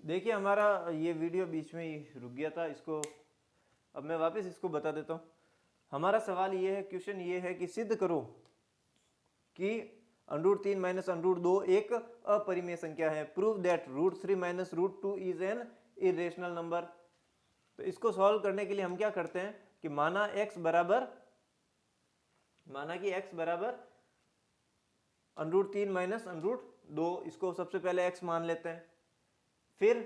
देखिए हमारा ये वीडियो बीच में ही रुक गया था, इसको अब मैं वापस इसको बता देता हूँ। हमारा सवाल ये है, क्वेश्चन ये है कि सिद्ध करो कि √3 माइनस √2 एक अपरिमेय संख्या है। Prove that √3 minus √2 is an irrational number. तो इसको सॉल्व करने के लिए हम क्या करते हैं कि माना कि x बराबर √3 माइनस √2, इसको सबसे पहले x मान लेते हैं। फिर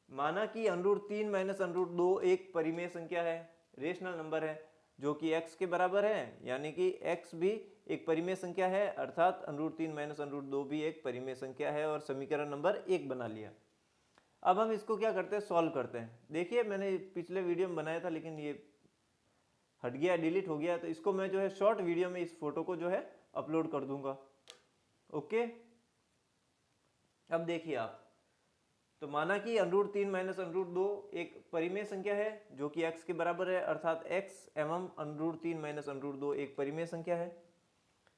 माना कि √3 माइनस √2 एक परिमेय संख्या है, रेशनल नंबर है, जो कि x के बराबर है, यानी कि x भी एक परिमेय संख्या है, अर्थात √3 माइनस √2 भी एक परिमेय संख्या है, और समीकरण नंबर 1 बना लिया। अब हम इसको क्या करते हैं, सॉल्व करते हैं। देखिए मैंने पिछले वीडियो में बनाया था लेकिन ये हट गया, डिलीट हो गया, तो इसको मैं जो है शॉर्ट वीडियो में इस फोटो को जो है अपलोड कर दूंगा। ओके, अब देखिए आप, तो माना कि √3 माइनस √2 एक परिमेय संख्या है जो कि x के बराबर है, अर्थात x एवं √3 माइनस √2 एक परिमेय संख्या है।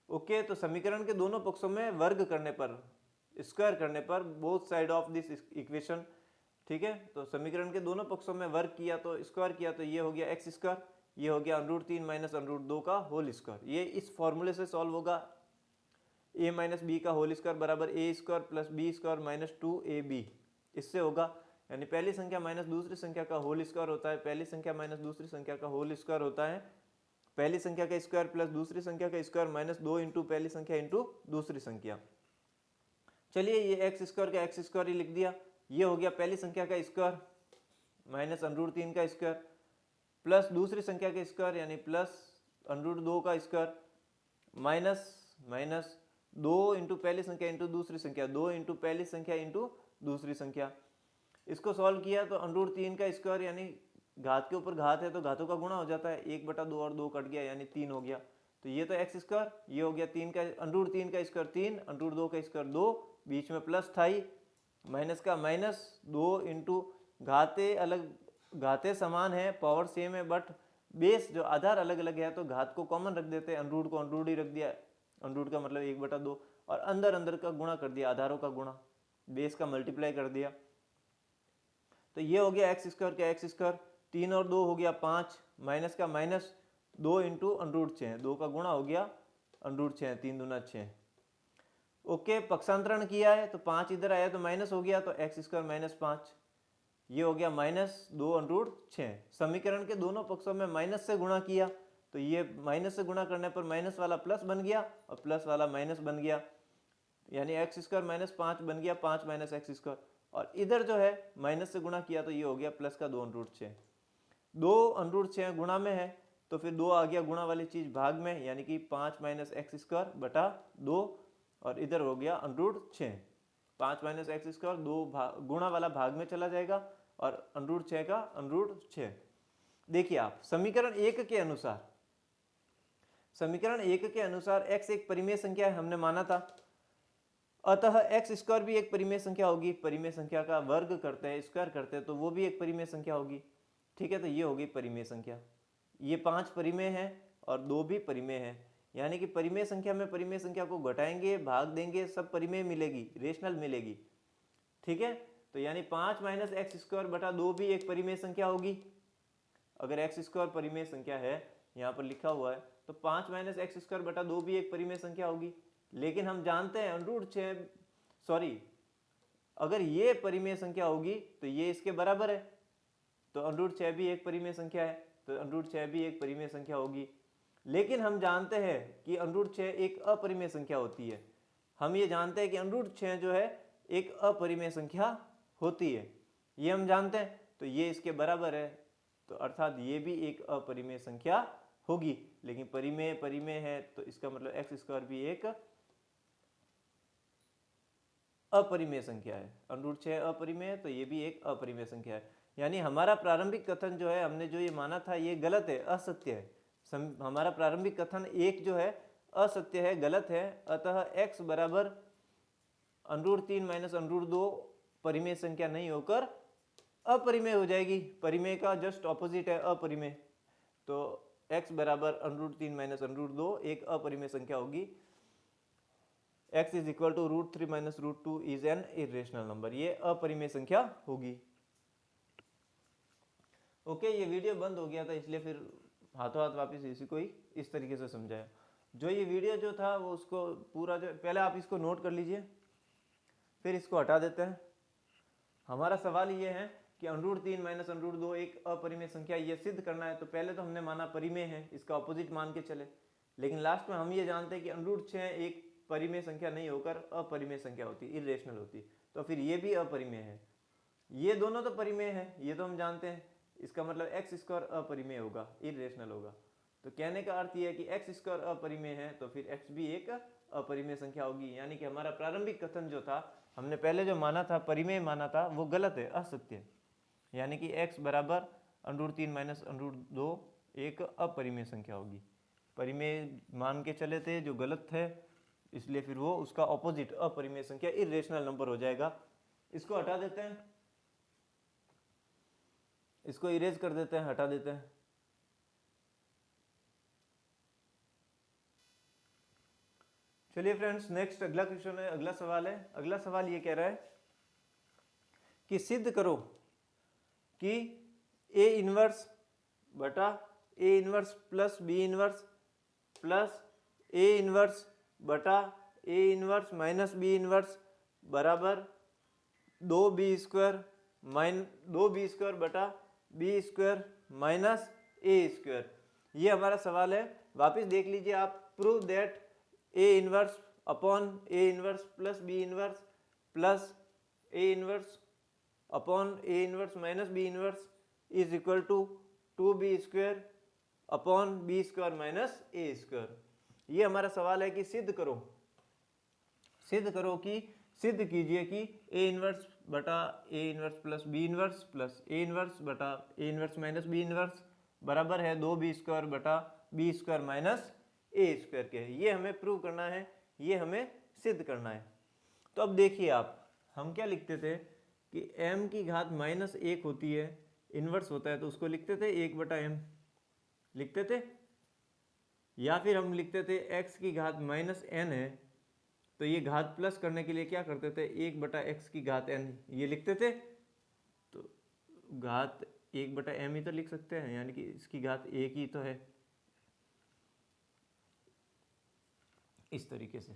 ओके, तो समीकरण के दोनों पक्षों में वर्ग करने पर, स्क्वायर करने पर, both side of this equation, ठीक है, तो समीकरण के दोनों पक्षों में वर्ग किया तो स्क्वायर किया तो ये हो गया x स्क्वायर, ये हो गया √3 माइनस √2 का होल स्क्वायर। ये इस फॉर्मूले से सॉल्व होगा। a माइनस बी का होल स्क्वायर बराबर a square plus B square minus 2ab, इससे होगा, यानी पहली संख्या माइनस दूसरी संख्या का होल स्क्वायर होता है, पहली संख्या माइनस दूसरी संख्या का होल स्क्वायर होता है, पहली संख्या का स्क्वायर प्लस दूसरी संख्या का स्क्वायर माइनस 2 इंटू पहली संख्या इंटू दूसरी संख्या। चलिए ये x स्क्वायर का x स्क्वायर ही लिख दिया, ये हो गया पहली संख्या का स्क्वायर माइनस √3 का स्क्वायर प्लस दूसरी संख्या का स्क्वायर यानी प्लस √2 का स्क्वायर माइनस 2 इंटू पहली संख्या इंटू दूसरी संख्या, 2 इंटू पहली संख्या इंटू दूसरी संख्या। इसको सॉल्व किया तो √3 का स्क्वायर यानी घात के ऊपर घात है तो घातों का गुणा हो जाता है, 1/2 और 2 कट गया यानी 3 हो गया। तो ये तो x स्क्वायर, ये हो गया 3 का √3 का स्क्वायर 3, √2 का स्क्वायर 2, बीच में प्लस था ही, माइनस का माइनस 2 इंटू घाते अलग, घाते समान है, पावर सेम है, बट बेस जो आधार अलग अलग है तो घात को कॉमन रख देते हैं, अनरूट को अनरूट ही रख दिया, अनरूट का मतलब 1/2, और अंदर अंदर का गुणा कर दिया, आधारों का गुणा, बेस का मल्टीप्लाई कर दिया। तो ये हो गया x स्क्वायर का x स्क्वायर, 3 और 2 हो गया 5, माइनस का माइनस 2 इंटू √6, 2 का गुणा हो गया √6, 3 दूना 6। ओके, पक्षांतरण किया है तो 5 इधर आया तो माइनस हो गया, तो x स्क्वायर माइनस 5, ये हो गया माइनस 2 √6। समीकरण के दोनों पक्षों में माइनस से गुणा किया तो ये माइनस से गुणा करने पर माइनस वाला प्लस बन गया और प्लस वाला माइनस बन गया, यानी x स्क्वायर माइनस 5 बन गया 5 माइनस x स्क्वायर, और इधर जो है माइनस से गुणा किया तो ये हो गया प्लस का 2 √6। 2 √6 गुणा में है तो फिर 2 आ गया गुणा वाली चीज भाग में, यानी कि 5 माइनस x स्क्वायर बटा 2, और इधर हो गया √6, 5 माइनस x स्क्वायर 2 गुणा वाला भाग में चला जाएगा और √6 का √6। देखिए आप, समीकरण 1 के अनुसार, समीकरण 1 के अनुसार x एक परिमेय संख्या है, हमने माना था, अतः x स्क्वायर भी एक परिमेय संख्या होगी। परिमेय संख्या का वर्ग करते हैं, स्क्वायर करते हैं तो वो भी एक परिमेय संख्या होगी, ठीक है। तो ये होगी परिमेय संख्या, ये 5 परिमेय है और 2 भी परिमेय है, यानी कि परिमेय संख्या में परिमेय संख्या को घटाएंगे, भाग देंगे, सब परिमेय मिलेगी, रेशनल मिलेगी, ठीक है। तो यानी 5 माइनस एक्स स्क्वायर बटा 2 भी एक परिमेय संख्या होगी। अगर एक्स स्क्वायर परिमेय संख्या है, यहाँ पर लिखा हुआ है, तो 5 माइनस एक्स स्क्वायर बटा 2 भी एक परिमेय संख्या होगी। लेकिन हम जानते हैं √6, सॉरी, अगर ये परिमेय संख्या होगी तो ये इसके बराबर है, तो √6 भी एक परिमेय संख्या है, तो √6 भी एक परिमेय संख्या होगी। लेकिन हम जानते हैं कि √6 एक अपरिमेय संख्या होती है, हम ये जानते हैं कि √6 जो है एक अपरिमेय संख्या होती है, ये हम जानते हैं, तो ये इसके बराबर है, तो अर्थात ये भी एक अपरिमेय संख्या होगी। लेकिन परिमेय परिमेय है तो इसका मतलब एक्स स्क्वायर भी एक अपरिमेय संख्या है, √6 अपरिमेय है तो ये भी एक अपरिमेय संख्या है। यानी हमारा प्रारंभिक कथन जो है, हमने जो ये माना था ये गलत है, असत्य है। हमारा प्रारंभिक कथन 1 जो है असत्य है, गलत है, अतः x बराबर √3 माइनस √2 परिमेय संख्या नहीं होकर अपरिमेय हो जाएगी। परिमेय का जस्ट ऑपोजिट है अपरिमेय, तो x बराबर √3 माइनस √2 एक अपरिमेय संख्या होगी। x is equal to √3 minus √2 is an irrational number, ये अपरिमेय संख्या होगी। ओके, ये वीडियो बंद हो गया था इसलिए फिर हाथों हाथ वापस इसी को ही इस तरीके से समझाया। जो ये वीडियो जो था वो उसको पूरा जो पहले आप इसको नोट कर लीजिए, फिर इसको हटा देते हैं। हमारा सवाल ये है कि √3 माइनस √2 एक अपरिमेय संख्या, ये सिद्ध करना है। तो पहले तो हमने माना परिमेय है, इसका ऑपोजिट मान के चले, लेकिन लास्ट में हम ये जानते हैं कि √6 एक परिमेय संख्या नहीं होकर अपरिमेय संख्या होती, इरेशनल होती, तो फिर ये भी अपरिमेय है। ये दोनों तो परिमेय है, ये तो हम जानते हैं। इसका मतलब x² अपरिमेय होगा, इरेशनल होगा। तो कहने का अर्थ ये है कि x² अपरिमेय है तो फिर x भी एक अपरिमेय संख्या होगी। यानी कि हमारा प्रारंभिक कथन जो था, हमने पहले जो माना था परिमेय माना था, वो गलत है, असत्य है। यानी कि x बराबर √3 माइनस √2 एक अपरिमेय संख्या होगी। परिमेय मान के चले थे जो गलत है, इसलिए फिर वो उसका ऑपोजिट अपरिमेय संख्या इरेशनल नंबर हो जाएगा। इसको हटा देते हैं, इसको इरेज कर देते हैं, हटा देते हैं। चलिए फ्रेंड्स, नेक्स्ट अगला क्वेश्चन है, अगला सवाल है। अगला सवाल ये कह रहा है कि सिद्ध करो कि A इनवर्स बटा A inverse plus B inverse plus A inverse बटा A inverse minus B inverse बराबर 2B² बटा B² माइनस A²। ये हमारा सवाल है। वापस देख लीजिए आप, prove that A inverse upon A inverse plus B inverse plus A inverse upon A inverse minus B inverse is equal to 2B² upon B² minus A²। ये हमारा सवाल है कि सिद्ध करो कि सिद्ध कीजिए कि A इनवर्स बटा A inverse plus B inverse plus A inverse बटा A inverse minus B inverse बराबर है 2B² बटा B² माइनस A² के। ये हमें प्रूव करना है, ये हमें सिद्ध करना है। तो अब देखिए आप, हम क्या लिखते थे कि m की घात -1 होती है, इनवर्स होता है, तो उसको लिखते थे 1/m लिखते थे, या फिर हम लिखते थे x की घात -n है, तो ये घात प्लस करने के लिए क्या करते थे, 1/x की घात n ये लिखते थे। तो घात 1/m ही तो लिख सकते हैं, यानी कि इसकी घात 1 ही तो है। इस तरीके से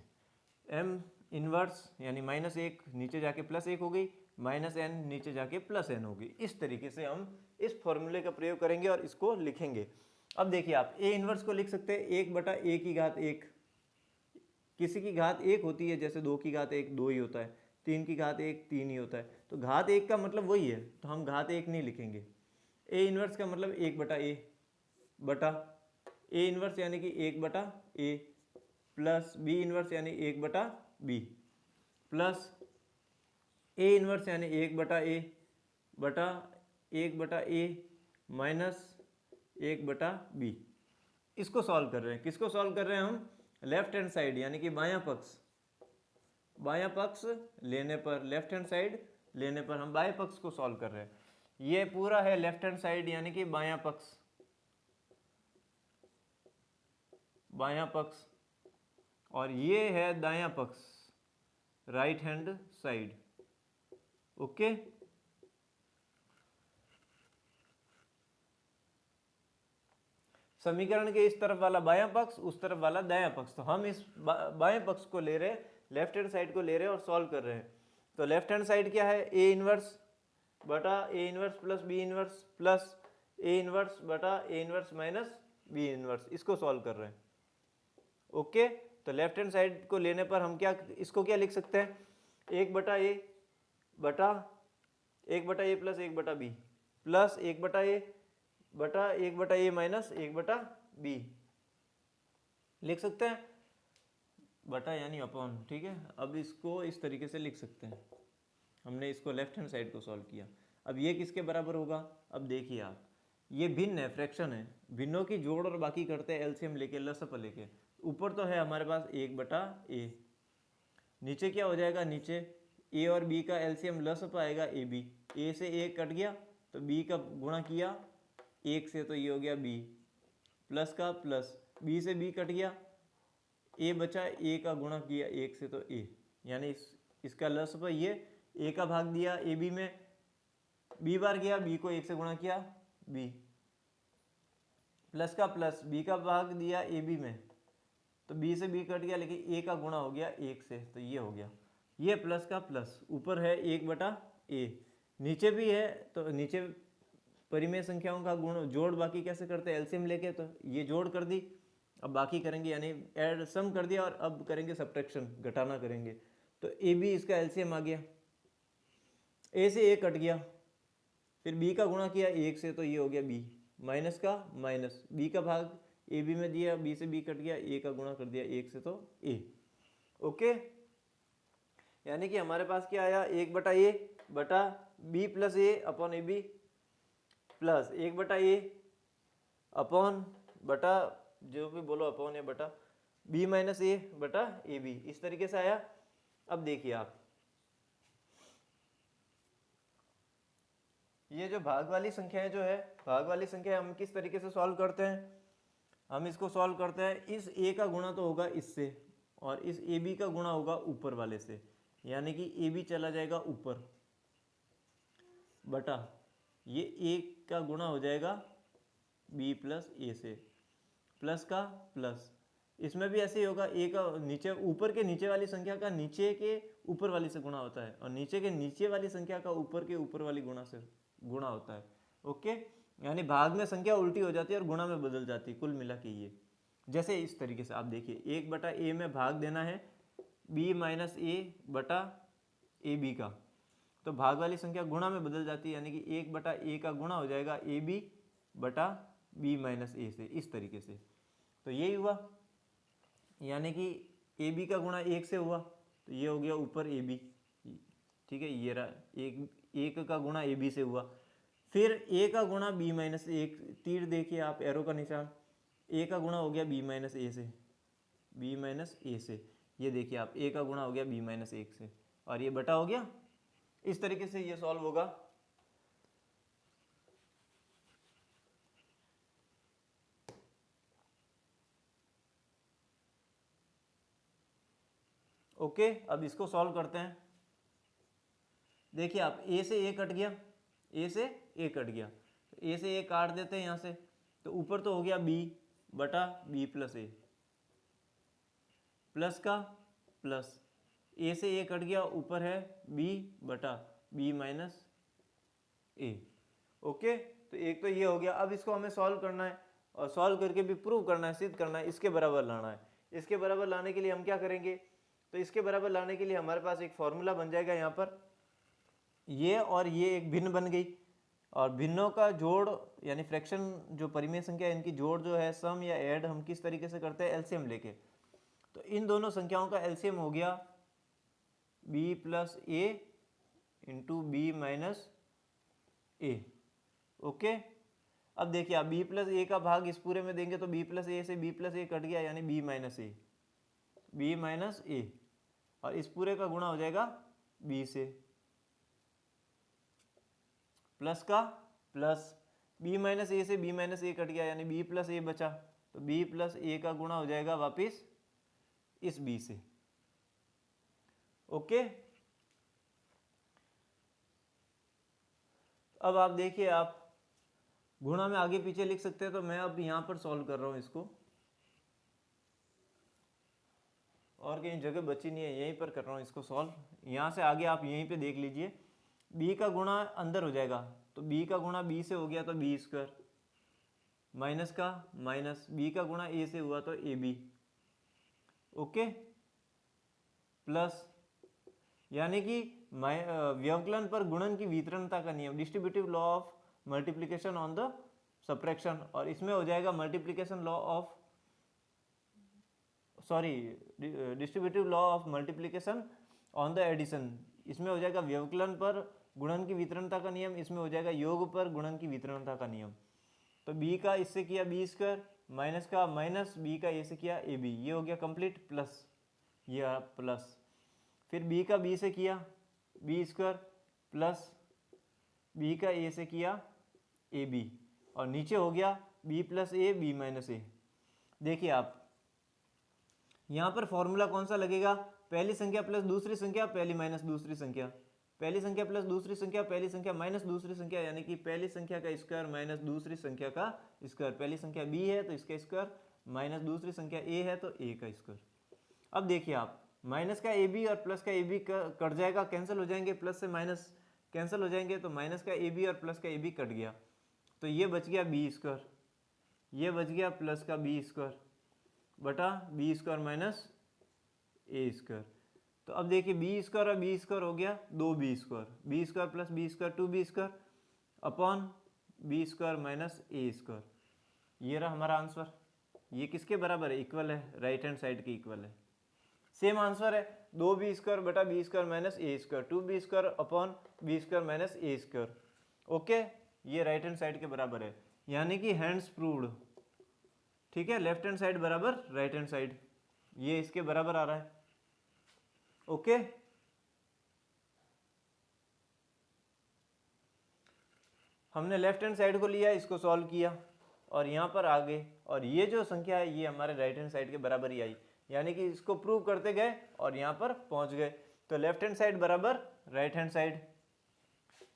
m इनवर्स यानी -1 नीचे जाके +1 हो गई, -n नीचे जाके +n हो गई। इस तरीके से हम इस फॉर्मूले का प्रयोग करेंगे और इसको लिखेंगे। अब देखिए आप, A इनवर्स को लिख सकते हैं 1/a की घात 1। किसी की घात 1 होती है, जैसे 2 की घात 1 2 ही होता है, 3 की घात 1 3 ही होता है, तो घात 1 का मतलब वही है, तो हम घात 1 नहीं लिखेंगे। A इनवर्स का मतलब 1/a बटा A इनवर्स यानी कि 1/a प्लस B इनवर्स यानी 1/b प्लस A इनवर्स यानी 1/a बटा 1/a माइनस 1/b। इसको सॉल्व कर रहे हैं। किसको सॉल्व कर रहे हैं हम? लेफ्ट हैंड साइड यानी कि बायां पक्ष लेने पर, लेफ्ट हैंड साइड लेने पर हम बाएं पक्ष को सॉल्व कर रहे हैं। ये पूरा है लेफ्ट हैंड साइड यानी कि बायां पक्ष, और ये है दायां पक्ष, राइट हैंड साइड। ओके, समीकरण के इस तरफ वाला बायां पक्ष, उस तरफ वाला दायां पक्ष, तो हम इस बाएं पक्ष को ले रहे हैं, लेफ्ट हैंड साइड को ले रहे हैं और सॉल्व कर रहे हैं। तो लेफ्ट हैंड साइड क्या है, A इनवर्स बटा A inverse plus B inverse plus A inverse बटा A inverse minus B inverse, इसको सॉल्व कर रहे हैं। ओके, तो लेफ्ट हैंड साइड को लेने पर हम क्या, इसको क्या लिख सकते हैं, 1/a बटा 1/a plus 1/b plus 1/a बटा 1/a माइनस 1/b लिख सकते हैं, बटा यानी अपॉन। ठीक है, अब इसको इस तरीके से लिख सकते हैं। हमने इसको लेफ्ट हैंड साइड को सॉल्व किया। अब ये किसके बराबर होगा? अब देखिए आप, ये भिन्न है, फ्रैक्शन है, भिन्नों की जोड़ और बाकी करते हैं एलसीएम लेके, लसअप लेके। ऊपर तो है हमारे पास 1/a, नीचे क्या हो जाएगा, नीचे a और b का एलसीएम लसअप आएगा ab, a से a कट गया तो b का गुणा किया 1 से, तो ये हो गया b प्लस का प्लस, b से b कट गया, ए बचा, ए का गुणा किया 1 से तो ए, यानी इसका लसफ ये, ए का भाग दिया ए बी में, बी बार गया, बी को 1 से गुणा किया बी, प्लस का प्लस, बी का भाग दिया ए बी में, तो बी से बी कट गया, लेकिन ए का गुणा हो गया 1 से, तो ये हो गया, ये प्लस का प्लस, ऊपर है 1 बटा ए, नीचे भी है, तो नीचे परिमेय संख्याओं का गुण जोड़ बाकी कैसे करते हैं, एलसीएम लेके, तो ये जोड़ कर दी, अब बाकी करेंगे, यानी ऐड सम कर दिया, और अब करेंगे सब्ट्रैक्शन, घटाना करेंगे, तो ए बी इसका एलसीएम आ गया, ए से ए कट गया, फिर बी का गुणा किया 1 से, तो ये हो गया बी, माइनस का माइनस, बी का भाग ए बी में दिया, बी से बी कट गया, ए का गुणा कर दिया 1 से, तो ए, ओके, यानी कि हमारे पास क्या आया, 1 बटा ए बटा B plus A upon A B, plus 1 बटा ए अपॉन बटा जो भी बोलो अपॉन या बटा बी माइनस ए बटा ए बी, इस तरीके से आया। अब देखिए आप, ये जो भाग वाली संख्याएं जो है, भाग वाली संख्या हम किस तरीके से सॉल्व करते हैं, हम इसको सॉल्व करते हैं, इस ए का गुणा तो होगा इससे, और इस ए बी का गुणा होगा ऊपर वाले से, यानी कि ए बी चला जाएगा ऊपर, बटा ये ए का गुणा हो जाएगा बी प्लस ए से, प्लस का प्लस, इसमें भी ऐसे ही होगा, ए का नीचे, ऊपर के नीचे वाली संख्या का नीचे के ऊपर वाली से गुणा होता है, और नीचे के नीचे वाली संख्या का ऊपर के ऊपर वाली गुणा से गुणा होता है, ओके, यानी भाग में संख्या उल्टी हो जाती है और गुणा में बदल जाती है, कुल मिला के ये, जैसे इस तरीके से आप देखिए, 1 बटा ए में भाग देना है बी माइनस ए बटा ए बी का, तो भाग वाली संख्या गुणा में बदल जाती है, यानी कि 1 बटा ए का गुणा हो जाएगा ए बी बटा बी माइनस ए से, इस तरीके से, तो यही हुआ, यानी कि ए बी का गुणा 1 से हुआ, तो ये हो गया ऊपर ए बी, ठीक है, ये रहा एक का गुणा ए बी से हुआ, फिर ए का गुणा बी माइनस एक, तीर देखिए आप, एरो का निशान, ए का गुणा हो गया बी माइनस ए से, बी माइनस ए से, ये देखिए आप, ए का गुणा हो गया बी माइनस 1 से, और ये बटा हो गया, इस तरीके से ये सॉल्व होगा। ओके, अब इसको सॉल्व करते हैं, देखिए आप, ए से ए कट गया, ए से ए कट गया, तो ए से ए काट देते हैं यहाँ से, तो ऊपर तो हो गया बी बटा बी प्लस ए, प्लस का प्लस, ए से ए कट गया, ऊपर है बी बटा बी माइनस ए, ओके, तो एक तो ये हो गया। अब इसको हमें सॉल्व करना है, और सॉल्व करके भी प्रूव करना है, सिद्ध करना है, इसके बराबर लाना है। इसके बराबर लाने के लिए हम क्या करेंगे, तो इसके बराबर लाने के लिए हमारे पास एक फॉर्मूला बन जाएगा, यहाँ पर ये और ये एक भिन्न बन गई, और भिन्नों का जोड़ यानी फ्रैक्शन जो परिमेय संख्या, इनकी जोड़ जो है, सम या ऐड हम किस तरीके से करते हैं, एलसीएम लेके, तो इन दोनों संख्याओं का एलसीएम हो गया b प्लस ए इंटू बी माइनस ए, ओके। अब देखिए आप, b प्लस ए का भाग इस पूरे में देंगे तो b प्लस ए से b प्लस ए कट गया, यानी b माइनस ए, b माइनस ए, और इस पूरे का गुणा हो जाएगा b से, प्लस का प्लस, b माइनस ए से b माइनस ए कट गया, यानी b प्लस ए बचा, तो b प्लस ए का गुणा हो जाएगा वापिस इस b से, ओके। अब आप देखिए, आप गुणा में आगे पीछे लिख सकते हैं, तो मैं अब यहां पर सॉल्व कर रहा हूं इसको, और कहीं जगह बची नहीं है, यहीं पर कर रहा हूं इसको सॉल्व। यहां से आगे आप यहीं पे देख लीजिए, b का गुणा अंदर हो जाएगा, तो b का गुणा b से हो गया तो b स्क्वायर, माइनस का माइनस, b का गुणा a से हुआ तो ab, ओके, प्लस, यानी कि व्यवकलन पर गुणन की वितरणता का नियम, distributive law of multiplication on the subtraction, और इसमें हो जाएगा multiplication law of, sorry, distributive law of multiplication on the addition, इसमें हो जाएगा व्यवकलन पर गुणन की वितरणता का नियम, इसमें हो जाएगा योग पर गुणन की वितरणता का नियम। तो b का इससे किया b स्क्वायर, माइनस का माइनस, b का a से किया ab, ये हो गया कंप्लीट, प्लस ये प्लस, फिर b का b से किया b स्क्वायर, प्लस b का a से किया ab, और नीचे हो गया b plus a b minus a. देखिए आप, यहाँ पर फॉर्मूला कौन सा लगेगा, पहली संख्या प्लस दूसरी संख्या पहली माइनस दूसरी संख्या, पहली संख्या प्लस दूसरी संख्या पहली संख्या माइनस दूसरी संख्या, यानी कि पहली संख्या का स्क्वायर माइनस दूसरी संख्या का स्क्वायर। पहली संख्या b है तो इसका स्क्वायर, माइनस दूसरी संख्या a है तो a का स्क्वायर। अब देखिए आप, माइनस का ab और प्लस का ab कट जाएगा, कैंसिल हो जाएंगे, प्लस से माइनस कैंसिल हो जाएंगे, तो माइनस का ab और प्लस का ab कट गया, तो ये बच गया b स्क्वायर, ये बच गया प्लस का b स्क्वायर बटा b square minus a square. तो अब देखिए बी स्क्वायर और बी स्क्वायर हो गया 2b square, b square plus B square 2b square upon b square minus a square. ये रहा हमारा आंसर। ये किसके बराबर है, इक्वल है, राइट हैंड साइड के इक्वल है। सेम आंसर है 2b स्क्वायर बटा b square minus a square, 2b square upon b square minus a square. Okay, ये राइट हैंड साइड के बराबर है, यानी कि हैंड्स प्रूव्ड। ठीक है, लेफ्ट हैंड साइड बराबर राइट हैंड साइड, ये इसके बराबर आ रहा है। ओके, हमने लेफ्ट हैंड साइड को लिया, इसको सॉल्व किया और यहाँ पर आ गए, और ये जो संख्या है ये हमारे राइट हैंड साइड के बराबर ही आई, यानी कि इसको प्रूव करते गए और यहाँ पर पहुँच गए। तो लेफ्ट हैंड साइड बराबर right hand side,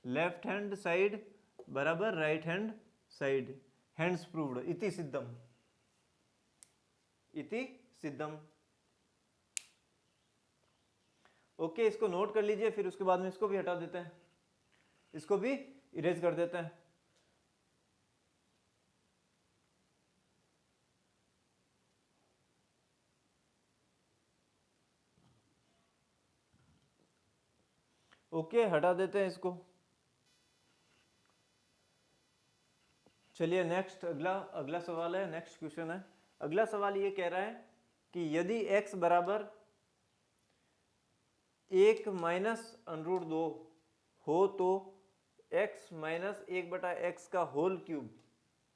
left hand side बराबर right hand side, hence proved, इति सिद्धम, इति सिद्धम। ओके, इसको नोट कर लीजिए, फिर उसके बाद में इसको भी हटा देते हैं, इसको भी इरेज कर देते हैं। ओके, हटा देते हैं इसको। चलिए नेक्स्ट, अगला सवाल है, नेक्स्ट क्वेश्चन है। अगला सवाल ये कह रहा है कि यदि x बराबर 1 माइनस अंडर 2 हो तो x माइनस 1/x का होल क्यूब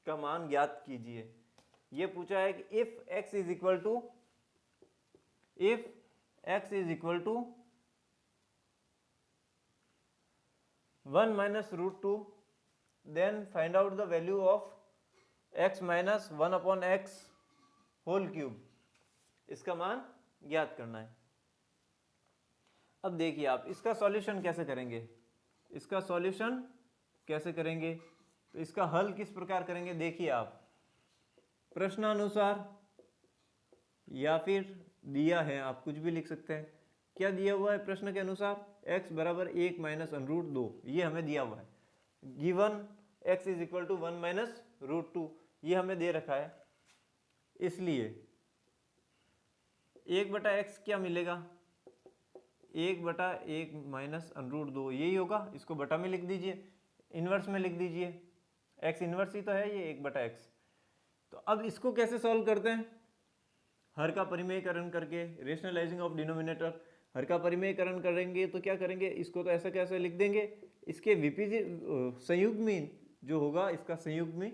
का मान ज्ञात कीजिए। ये पूछा है कि if x is equal to 1 minus root 2 then find out the value of x minus 1 upon x whole cube, इसका मान ज्ञात करना है। अब देखिए आप इसका सॉल्यूशन कैसे करेंगे, इसका सॉल्यूशन कैसे करेंगे, तो इसका हल किस प्रकार करेंगे, देखिए आप प्रश्नानुसार या फिर दिया है, आप कुछ भी लिख सकते हैं। क्या दिया हुआ है प्रश्न के अनुसार, x बराबर 1 माइनस अंडर 2, ये हमें दिया हुआ है। Given x is equal to 1 minus root 2, ये हमें दे रखा है, इसलिए 1/x क्या मिलेगा, 1/1 माइनस अंडर 2, यही होगा। इसको बटा में लिख दीजिए, इन्वर्स में लिख दीजिए, x इन्वर्स ही तो है ये 1/x। तो अब इसको कैसे सॉल्व करते हैं, हर का परिमेयकरण करके, रेशनलाइजिंग ऑफ डिनोमिनेटर। हर का परिमेयकरण करेंगे तो क्या करेंगे, इसको तो ऐसा कैसे लिख देंगे, इसके विपरीत संयुग्मी जो होगा, इसका संयुग्मी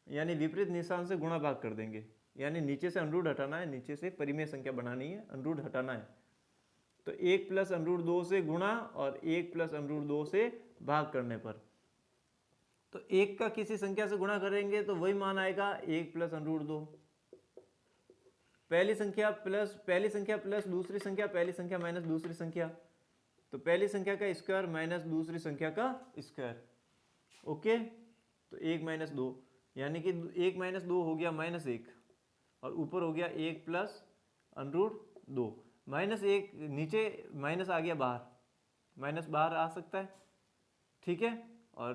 यानी विपरीत निशान से गुणा भाग कर देंगे, यानी नीचे से अंडर हटाना है, नीचे से परिमेय संख्या बनानी है, अंडर हटाना है। तो 1 प्लस अंडर 2 से गुणा और 1 प्लस अंडर 2 से भाग करने पर, तो 1 का किसी संख्या से गुणा करेंगे तो वही मान आएगा 1 प्लस अंडर 2। पहली संख्या प्लस दूसरी संख्या, पहली संख्या माइनस दूसरी संख्या, तो पहली संख्या का स्क्वायर माइनस दूसरी संख्या का स्क्वायर। ओके, तो 1 माइनस 2, यानी कि 1 माइनस 2 हो गया -1, और ऊपर हो गया 1 प्लस अंडर 2। -1 नीचे माइनस आ गया बाहर, माइनस बाहर आ सकता है, ठीक है। और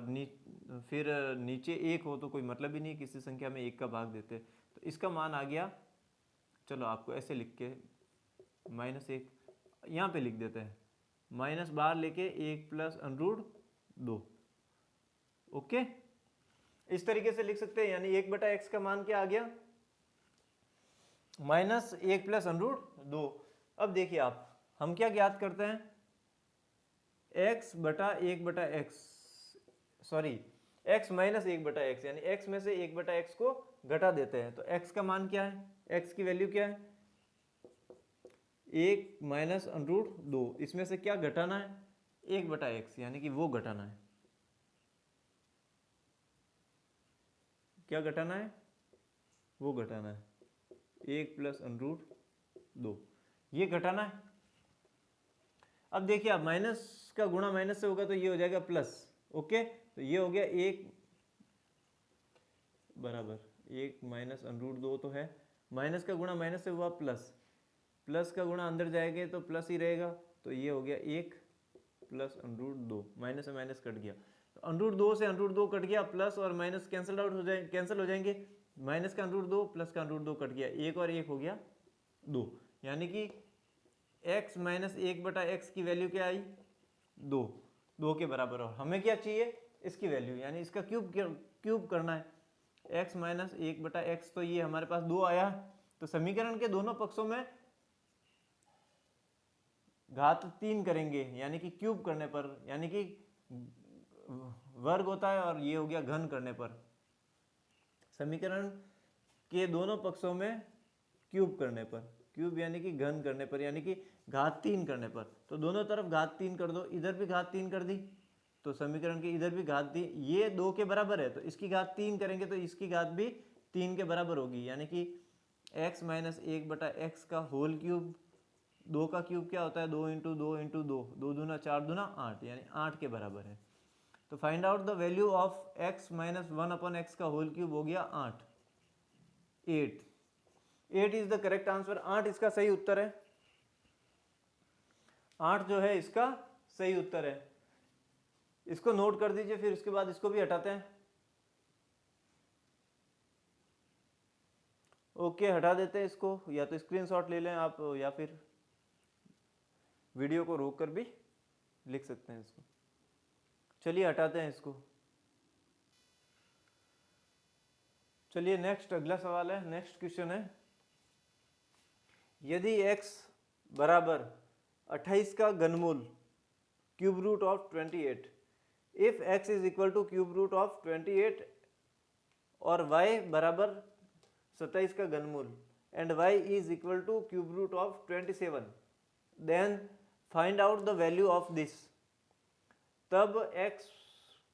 फिर नीचे 1 हो तो कोई मतलब ही नहीं, किसी संख्या में 1 का भाग देते, तो इसका मान आ गया, चलो आपको ऐसे लिख के -1 यहाँ पे लिख देते हैं, माइनस बाहर लेके 1 प्लस अंडर 2। ओके, इस तरीके से लिख सकते हैं, यानी 1/x का मान क्या आ गया, -1 प्लस अंडर 2। अब देखिए आप, हम क्या ज्ञात करते हैं, x बटा 1/x, sorry x minus 1/x, यानी x में से 1/x को घटा देते हैं, तो x का मान क्या है, x की वैल्यू क्या है, 1 माइनस अंडर 2, इसमें से क्या घटाना है, 1/x, यानी कि वो घटाना है, क्या घटाना है, वो घटाना है, 1 प्लस अंडर 2, ये घटाना है। अब देखिए आप माइनस का गुणा माइनस से होगा तो ये हो जाएगा प्लस। ओके, तो ये हो गया 1 बराबर 1 माइनस अंडर 2 तो है, माइनस का गुणा माइनस से हुआ प्लस, प्लस का गुणा अंदर जाएंगे तो प्लस ही रहेगा, तो ये हो गया 1 प्लस अंडर 2, माइनस से माइनस कट गया, तो अंडर 2 से अंडर 2 कट गया, प्लस और माइनस कैंसिल आउट हो जाए, कैंसिल हो जाएंगे, माइनस का अंडर 2 प्लस का अंडर 2 कट गया, 1 और 1 हो गया 2, यानी कि x माइनस 1/x की वैल्यू क्या आई 2, 2 के बराबर। और हमें क्या चाहिए इसकी वैल्यू, यानी इसका क्यूब करना है, x माइनस 1/x, तो ये हमारे पास 2 आया, तो समीकरण के दोनों पक्षों में घात 3 करेंगे, यानी कि क्यूब करने पर, यानी कि वर्ग होता है, और ये हो गया घन करने पर, समीकरण के दोनों पक्षों में क्यूब करने पर, क्यूब यानी कि घन करने पर, यानी कि घात 3 करने पर, तो दोनों तरफ घात 3 कर दो, इधर भी घात 3 कर दी, तो समीकरण के इधर भी घात 3, ये 2 के बराबर है, तो इसकी घात 3 करेंगे तो इसकी घात भी 3 के बराबर होगी, यानी कि x माइनस 1/x का होल क्यूब, 2 का क्यूब क्या होता है 2 इंटू 2 इंटू 2, 2 दूना 4 दूना 8, यानी 8 के बराबर है। तो find out the value of x minus 1/x का होल क्यूब हो गया 8, 8 इज द करेक्ट आंसर, 8 इसका सही उत्तर है, 8 जो है इसका सही उत्तर है। इसको नोट कर दीजिए, फिर उसके बाद इसको भी हटाते हैं। ओके, हटा देते हैं इसको, या तो स्क्रीनशॉट ले लें आप, या फिर वीडियो को रोक कर भी लिख सकते हैं इसको। चलिए हटाते हैं इसको। चलिए नेक्स्ट अगला सवाल है, नेक्स्ट क्वेश्चन है, यदि x बराबर 28 का घनमूल cube root of 28, if x is equal to cube root of 28 और y बराबर 27 का घनमूल and y is equal to cube root of 27, then find out the value of this, तब x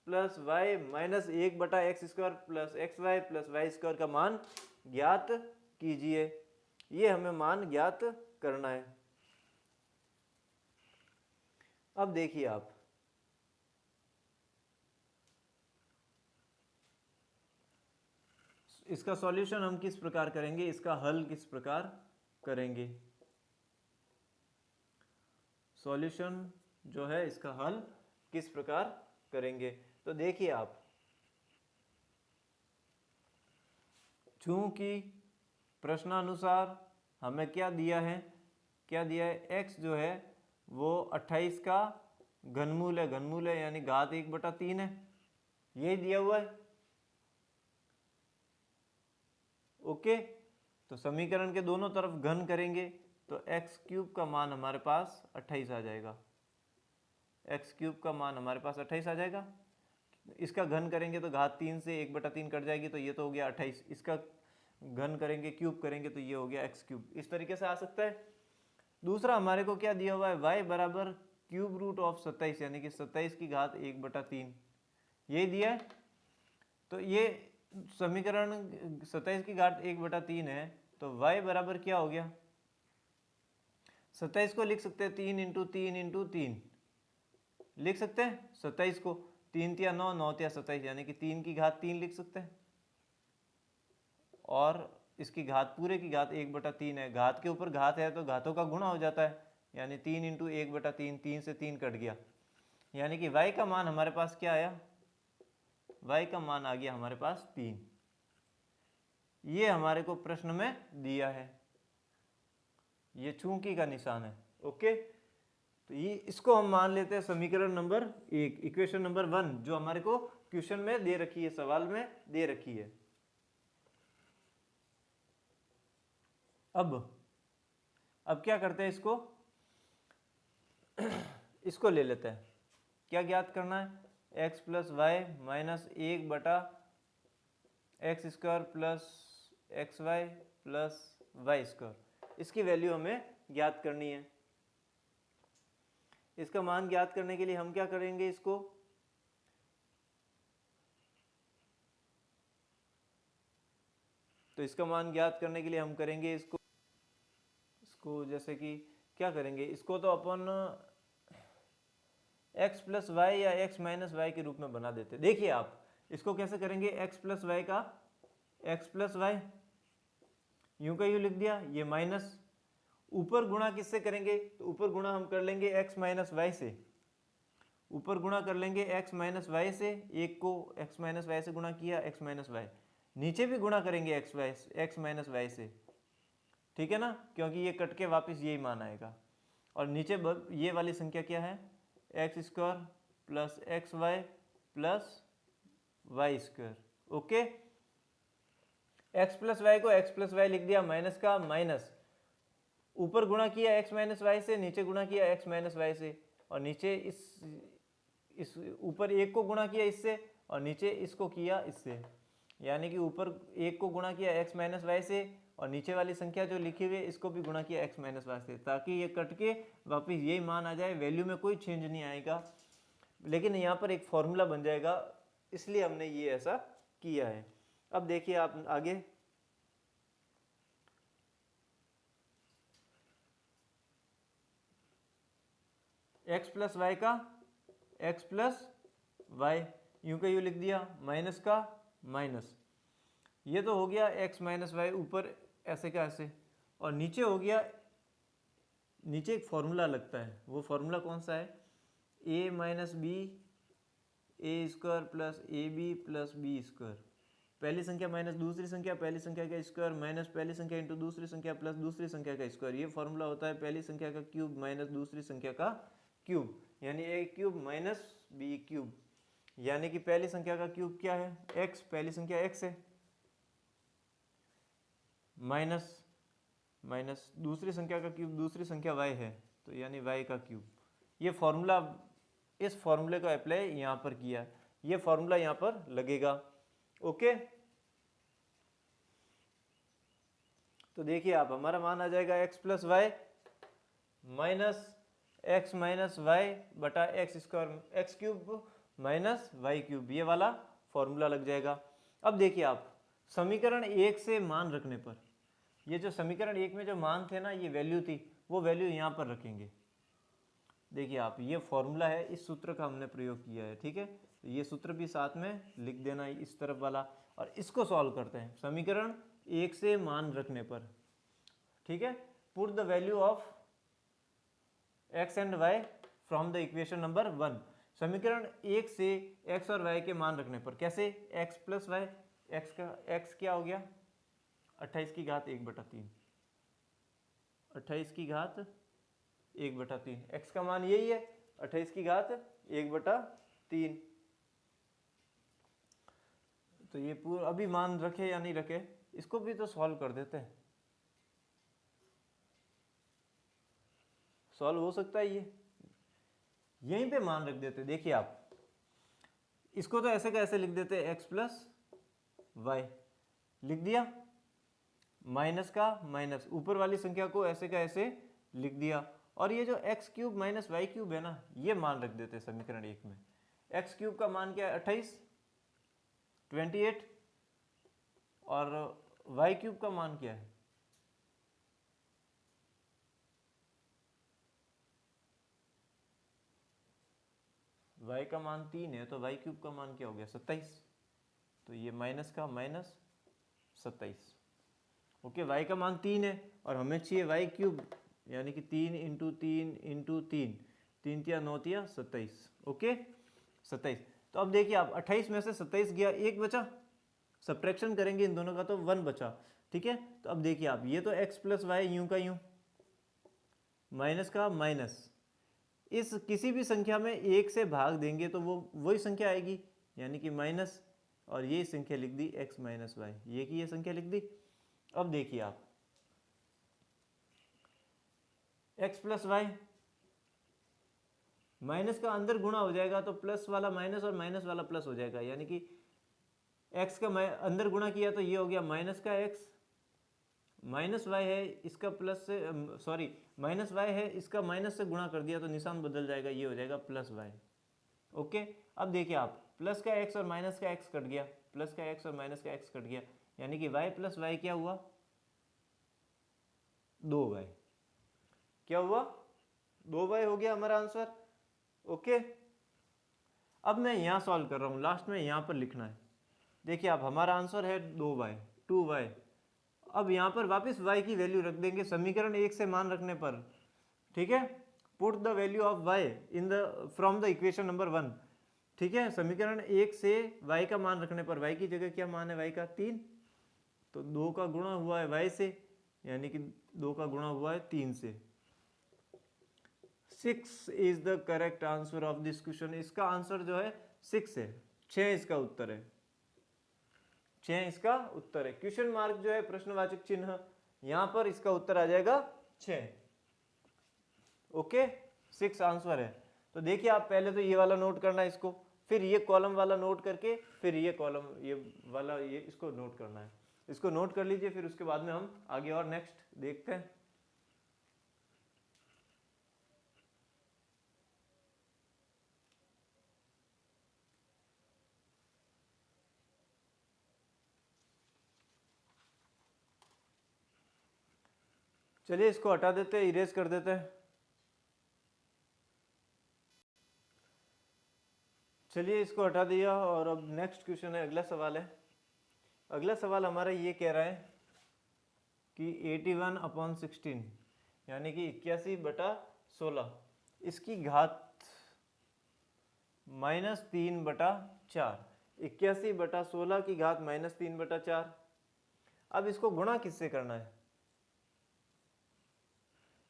plus Y minus 1/x² plus xy plus y² का मान ज्ञात कीजिए। ये हमें मान ज्ञात करना है। अब देखिए आप, इसका सॉल्यूशन हम किस प्रकार करेंगे, इसका हल किस प्रकार करेंगे, सॉल्यूशन जो है इसका हल किस प्रकार करेंगे। तो देखिए आप, चूंकि प्रश्नानुसार हमें क्या दिया है, क्या दिया है, x जो है वो 28 का घनमूल है, घनमूल है यानी घात 1/3 है, यही दिया हुआ है। ओके, तो समीकरण के दोनों तरफ घन करेंगे तो x³ का मान हमारे पास 28 आ जाएगा, x³ का मान हमारे पास 28 आ जाएगा। इसका घन करेंगे तो घात 3 से 1/3 कट जाएगी, तो ये तो हो गया 28, इसका घन करेंगे क्यूब करेंगे तो ये हो गया x³, इस तरीके से आ सकता है। दूसरा हमारे को क्या दिया हुआ है, y बराबर क्यूब रूट ऑफ 27, यानी कि 27 की घात 1/3, यही दिया है। तो ये समीकरण 27 की घात 1/3 है, तो y बराबर क्या हो गया, 27 को लिख सकते हैं 3 इंटू 3 इंटू 3, लिख सकते हैं 27 को 3 तिया 9, 9 तिया 27, यानी कि 3 की घात 3 लिख सकते हैं, और इसकी घात पूरे की घात 1/3 है, घात के ऊपर घात है तो घातों का गुणा हो जाता है, यानी 3 इंटू 1/3, 3 से 3 कट गया, यानी कि y का मान हमारे पास क्या आया, y का मान आ गया हमारे पास 3। ये हमारे को प्रश्न में दिया है, ये चूंकि का निशान है। ओके, तो ये इसको हम मान लेते हैं समीकरण नंबर 1, इक्वेशन नंबर 1, जो हमारे को क्वेश्चन में दे रखी है, सवाल में दे रखी है। अब क्या करते हैं, इसको ले लेते हैं, क्या ज्ञात करना है, x plus Y minus 1/x² plus xy plus y², इसकी वैल्यू हमें ज्ञात करनी है। इसका मान ज्ञात करने के लिए हम क्या करेंगे, इसको तो इसका मान ज्ञात करने के लिए हम करेंगे इसको इसको जैसे कि क्या करेंगे, इसको तो अपन x प्लस वाई या x माइनस वाई के रूप में बना देते। देखिए आप इसको कैसे करेंगे, x प्लस वाई का x प्लस वाई यूं का यूं लिख दिया, ये माइनस, ऊपर गुणा किससे करेंगे, तो ऊपर गुणा हम कर लेंगे x माइनस वाई से, ऊपर गुणा कर लेंगे x माइनस वाई से, एक को x माइनस वाई से गुणा किया x माइनस वाई, नीचे भी गुणा करेंगे x माइनस वाई से, ठीक है ना, क्योंकि ये कट के वापस यही मान आएगा। और नीचे ये वाली संख्या क्या है, X square plus X Y plus Y square. Okay, X plus Y को एक्स प्लस वाई लिख दिया, माइनस का माइनस, ऊपर गुणा किया एक्स माइनस वाई से, नीचे गुणा किया एक्स माइनस वाई से, और नीचे इस ऊपर एक को गुणा किया इससे और नीचे इसको किया इससे, यानी कि ऊपर एक को गुणा किया एक्स माइनस वाई से और नीचे वाली संख्या जो लिखी हुई है इसको भी गुणा किया एक्स माइनस वाई से, ताकि ये कट के वापस यही मान आ जाए, वैल्यू में कोई चेंज नहीं आएगा, लेकिन यहाँ पर एक फॉर्मूला बन जाएगा, इसलिए हमने ये ऐसा किया है। अब देखिए आप आगे, एक्स प्लस वाई का एक्स प्लस वाई यूं का यूं लिख दिया, माइनस का माइनस, ये तो हो गया एक्स माइनस वाई, ऊपर ऐसे का ऐसे, और नीचे हो गया, नीचे एक फॉर्मूला लगता है, वो फॉर्मूला कौन सा है, a minus b a square plus a B plus B square, पहली संख्या माइनस दूसरी संख्या, पहली संख्या का स्क्वायर माइनस पहली संख्या इंटू दूसरी संख्या प्लस दूसरी संख्या का स्क्वायर, ये फॉर्मूला होता है पहली संख्या का क्यूब माइनस दूसरी संख्या का क्यूब, यानी ए क्यूब माइनस बी क्यूब, यानी कि पहली संख्या का क्यूब क्या है, x, पहली संख्या x है, माइनस माइनस दूसरी संख्या का क्यूब दूसरी संख्या y है, तो यानी y का क्यूब। ये फॉर्मूला, इस फॉर्मूले का अप्लाई यहाँ पर किया, ये फॉर्मूला यहाँ पर लगेगा। ओके, तो देखिए आप, हमारा मान आ जाएगा x plus Y minus x minus y बटा x square x cube minus Y cube, ये वाला फॉर्मूला लग जाएगा। अब देखिए आप, समीकरण एक से मान रखने पर, ये जो समीकरण एक में जो मान थे ना, ये वैल्यू थी, वो वैल्यू यहाँ पर रखेंगे। देखिए आप, ये फॉर्मूला है, इस सूत्र का हमने प्रयोग किया है, ठीक है, तो ये सूत्र भी साथ में लिख देना इस तरफ वाला, और इसको सॉल्व करते हैं समीकरण एक से मान रखने पर, ठीक है, put the value of x and y from the equation number 1, समीकरण एक से x और y के मान रखने पर, कैसे, x प्लस वाई, x का x क्या हो गया 28 की घात 1/3, 28 की घात 1/3, x का मान यही है 28 की घात 1/3, तो ये पूरा अभी मान रखे या नहीं रखे, इसको भी तो सॉल्व कर देते हैं, सॉल्व हो सकता है, ये यहीं पे मान रख देते। देखिए आप, इसको तो ऐसे का ऐसे लिख देते, x प्लस वाई लिख दिया, माइनस का माइनस, ऊपर वाली संख्या को ऐसे का ऐसे लिख दिया, और ये जो X cube minus Y cube है ना, ये मान रख देते समीकरण एक में। एक्स क्यूब का मान क्या है 28, 28, और वाई क्यूब का मान क्या है, y का मान 3 है, तो y क्यूब का मान क्या हो गया 27, तो ये माइनस का माइनस 27। ओके, y का मान 3 है और हमें चाहिए y क्यूब, यानी कि 3 इंटू 3 इंटू 3, 3 तिया 9 तिया 27। ओके, 27। तो अब देखिए आप, 28 में से 27 गया, एक बचा, सब्ट्रैक्शन करेंगे इन दोनों का तो 1 बचा, ठीक है। तो अब देखिए आप, ये तो x प्लस वाई यूं का यूं, माइनस का माइनस, इस किसी भी संख्या में एक से भाग देंगे तो वो वही संख्या आएगी, यानी कि माइनस, और ये संख्या लिख दी x माइनस वाई, ये की ये संख्या लिख दी। अब देखिए आप, x प्लस वाई, माइनस का अंदर गुणा हो जाएगा तो प्लस वाला माइनस और माइनस वाला प्लस हो जाएगा, यानी कि x का अंदर गुणा किया तो ये हो गया माइनस का x, माइनस वाई है इसका प्लस से, सॉरी माइनस वाई है इसका माइनस से गुणा कर दिया तो निशान बदल जाएगा, ये हो जाएगा प्लस वाई। ओके, अब देखिए आप, प्लस का x और माइनस का x कट गया, प्लस का x और माइनस का x कट गया, यानी कि y प्लस वाई क्या हुआ 2y, क्या हुआ, 2y हो गया हमारा आंसर। ओके, अब मैं यहाँ सॉल्व कर रहा हूँ, लास्ट में यहाँ पर लिखना है। देखिए आप, हमारा आंसर है 2y 2y। अब यहाँ पर वापस y की वैल्यू रख देंगे समीकरण 1 से मान रखने पर, ठीक है। Put the value of y in the from the equation number 1, ठीक है। समीकरण 1 से y का मान रखने पर, y की जगह क्या मान है y का 3, तो 2 का गुणा हुआ है y से, यानी कि 2 का गुणा हुआ है 3 से। 6 is the correct answer of this question. इसका आंसर जो है 6 है, 6 इसका उत्तर है, 6 इसका उत्तर है। क्वेश्चन मार्क जो है प्रश्नवाचक चिन्ह, यहां पर इसका उत्तर आ जाएगा 6। ओके, 6 आंसर है। तो देखिए आप पहले तो ये वाला नोट करना है इसको, फिर ये कॉलम वाला नोट करके, फिर ये कॉलम ये वाला ये इसको नोट करना है। इसको नोट कर लीजिए, फिर उसके बाद में हम आगे और नेक्स्ट देखते हैं। चलिए इसको हटा देते हैं, इरेज कर देते हैं। चलिए इसको हटा दिया, और अब नेक्स्ट क्वेश्चन है, अगला सवाल है। अगला सवाल हमारा ये कह रहा है कि 81/16 यानी कि 81/16 इसकी घात -3/4। 81/16 की घात -3/4। अब इसको गुणा किससे करना है,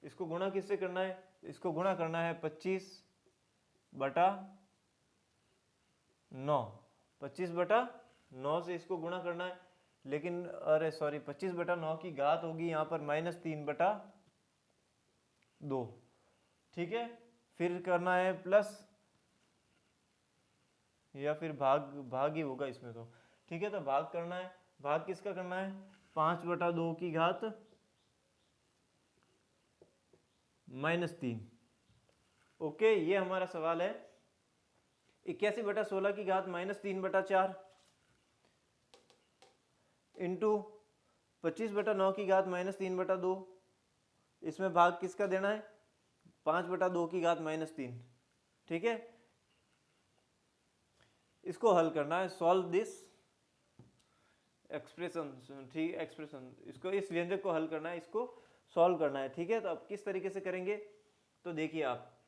इसको गुणा किससे करना है, इसको गुणा करना है 25/9। 25/9 से इसको गुणा करना है, लेकिन अरे सॉरी, 25/9 की घात होगी यहाँ पर -3/2, ठीक है। फिर करना है प्लस, या फिर भाग ही होगा इसमें तो, ठीक है। तो भाग करना है, भाग किसका करना है, 5/2 की घात -3। ओके, ये हमारा सवाल है। 81/16 की घात -3/4 इंटू 25/9 की घात -3/2। इसमें भाग किसका देना है, 5/2 की घात -3, ठीक है। इसको हल करना है, सॉल्व दिस एक्सप्रेशन, ठीक, एक्सप्रेशन, इसको, इस व्यंजक को हल करना है, इसको सॉल्व करना है, ठीक है। तो अब किस तरीके से करेंगे, तो देखिए आप,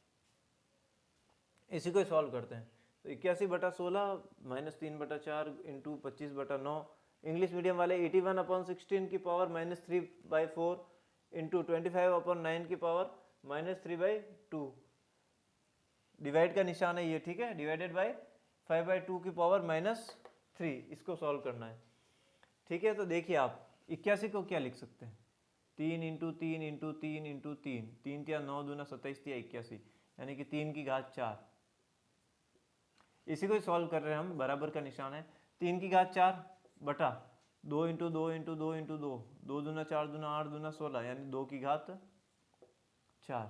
इसी को सॉल्व करते हैं। तो 81/16 -3/4 इंटू 25/9, इंग्लिश मीडियम वाले 81/16 की पावर -3/4 इंटू 25/9 की पावर -3/2। डिवाइड का निशान है ये, ठीक है, डिवाइडेड बाय 5/2 की पावर -3। इसको सॉल्व करना है, ठीक है। तो देखिए आप 81 को क्या लिख सकते हैं, 3 इंटू 3 इंटू 3 इंटू 3, 3 या 9 दूना 27 या 81, यानी कि 3 की घात 4। इसी को ही सॉल्व कर रहे हैं हम, बराबर का निशान है। 3 की घात 4 बटा 2 इंटू 2 इंटू 2 इंटू 2, 2 दूना 4 दूना 8 दूना 16, यानी 2 की घात 4,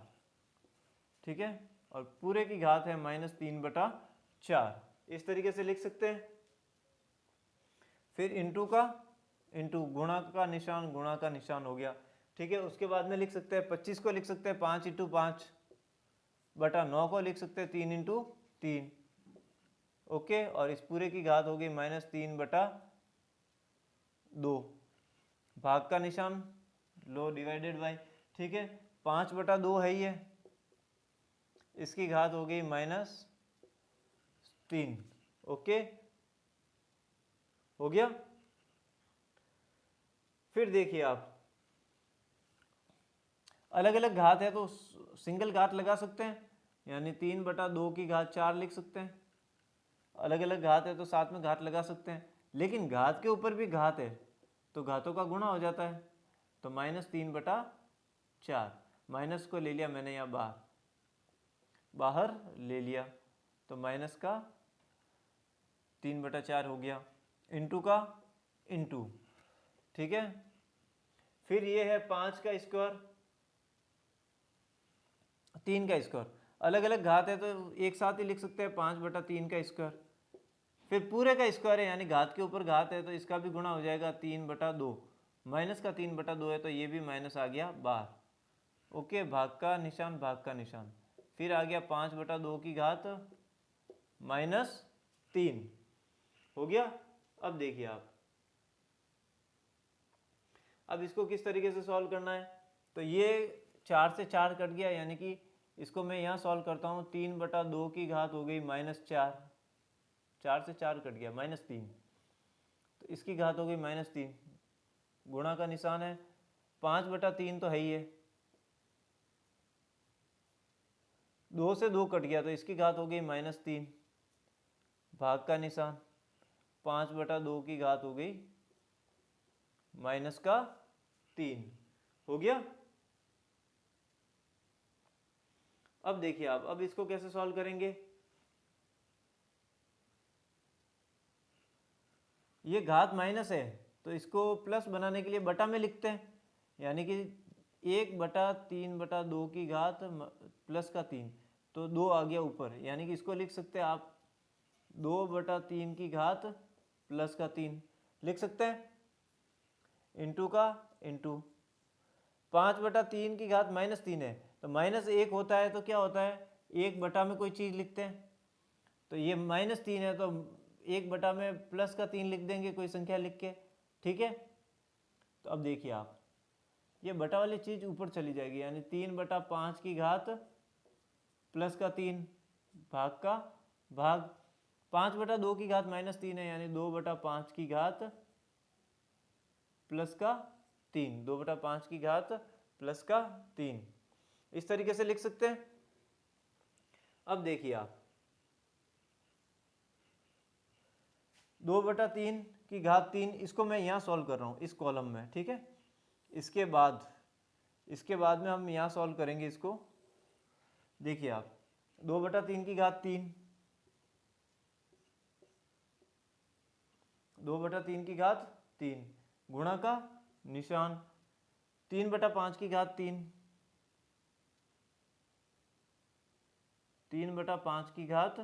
ठीक है। और पूरे की घात है -3/4, इस तरीके से लिख सकते हैं। फिर इंटू का, इंटू गुणा का निशान, गुणा का निशान हो गया, ठीक है। उसके बाद में लिख सकते हैं 25 को लिख सकते हैं 5 इंटू 5/9 को लिख सकते हैं 3 इंटू 3, ओके। और इस पूरे की घात होगी -3/2, भाग का निशान लो, डिवाइडेड बाय, ठीक है। 5/2 है ये, इसकी घात हो गई -3, ओके, हो गया। फिर देखिए आप, अलग अलग घात है तो सिंगल घात लगा सकते हैं, यानी 3/2 की घात 4 लिख सकते हैं। अलग अलग घात है तो साथ में घात लगा सकते हैं, लेकिन घात के ऊपर भी घात है तो घातों का गुणा हो जाता है। तो -3/4, माइनस को ले लिया मैंने यहाँ बाहर, बाहर ले लिया, तो माइनस का 3/4 हो गया, इंटू का इंटू, ठीक है। फिर ये है 5 का स्क्वायर, 3 का स्क्वायर, अलग अलग घात है तो एक साथ ही लिख सकते हैं 5/3 का स्क्वायर। फिर पूरे का स्क्वायर है, यानी घात के ऊपर घात है तो इसका भी गुणा हो जाएगा 3/2, माइनस का 3/2 है तो ये भी माइनस आ गया बाहर, ओके, भाग का निशान, भाग का निशान, फिर आ गया 5/2 की घात -3 हो गया। अब देखिए आप, अब इसको किस तरीके से सॉल्व करना है, तो ये 4 से 4 कट गया, यानी कि इसको मैं यहाँ सॉल्व करता हूँ, 3/2 की घात हो गई -4, 4 से 4 कट गया -3, तो इसकी घात हो गई -3, गुणा का निशान है, 5/3 तो है ही है, 2 से 2 कट गया तो इसकी घात हो गई -3, भाग का निशान, 5/2 की घात हो गई -3 हो गया। अब देखिए आप, अब इसको कैसे सॉल्व करेंगे, ये घात माइनस है तो इसको प्लस बनाने के लिए बटा में लिखते हैं, यानी कि 1/3/2 की घात +3, तो 2 आ गया ऊपर, यानी कि इसको लिख सकते हैं आप 2/3 की घात +3 लिख सकते हैं, इंटू का इंटू 5/3 की घात -3 है, तो -1 होता है तो क्या होता है, 1 बटा में कोई चीज़ लिखते हैं, तो ये -3 है तो 1 बटा में +3 लिख देंगे, कोई संख्या लिख के, ठीक है। तो अब देखिए आप, ये बटा वाली चीज़ ऊपर चली जाएगी, यानी 3/5 की घात +3 भाग का भाग, 5/2 की घात -3 है, यानी 2/5 की घात +3, 2/5 की घात +3, इस तरीके से लिख सकते हैं। अब देखिए आप, 2/3 की घात 3, इसको मैं यहाँ सॉल्व कर रहा हूँ इस कॉलम में, ठीक है। इसके बाद में हम यहाँ सॉल्व करेंगे इसको, देखिए आप, 2/3 की घात 3, 2/3 की घात 3, गुणा का निशान, 3/5 की घात 3, 3/5 की घात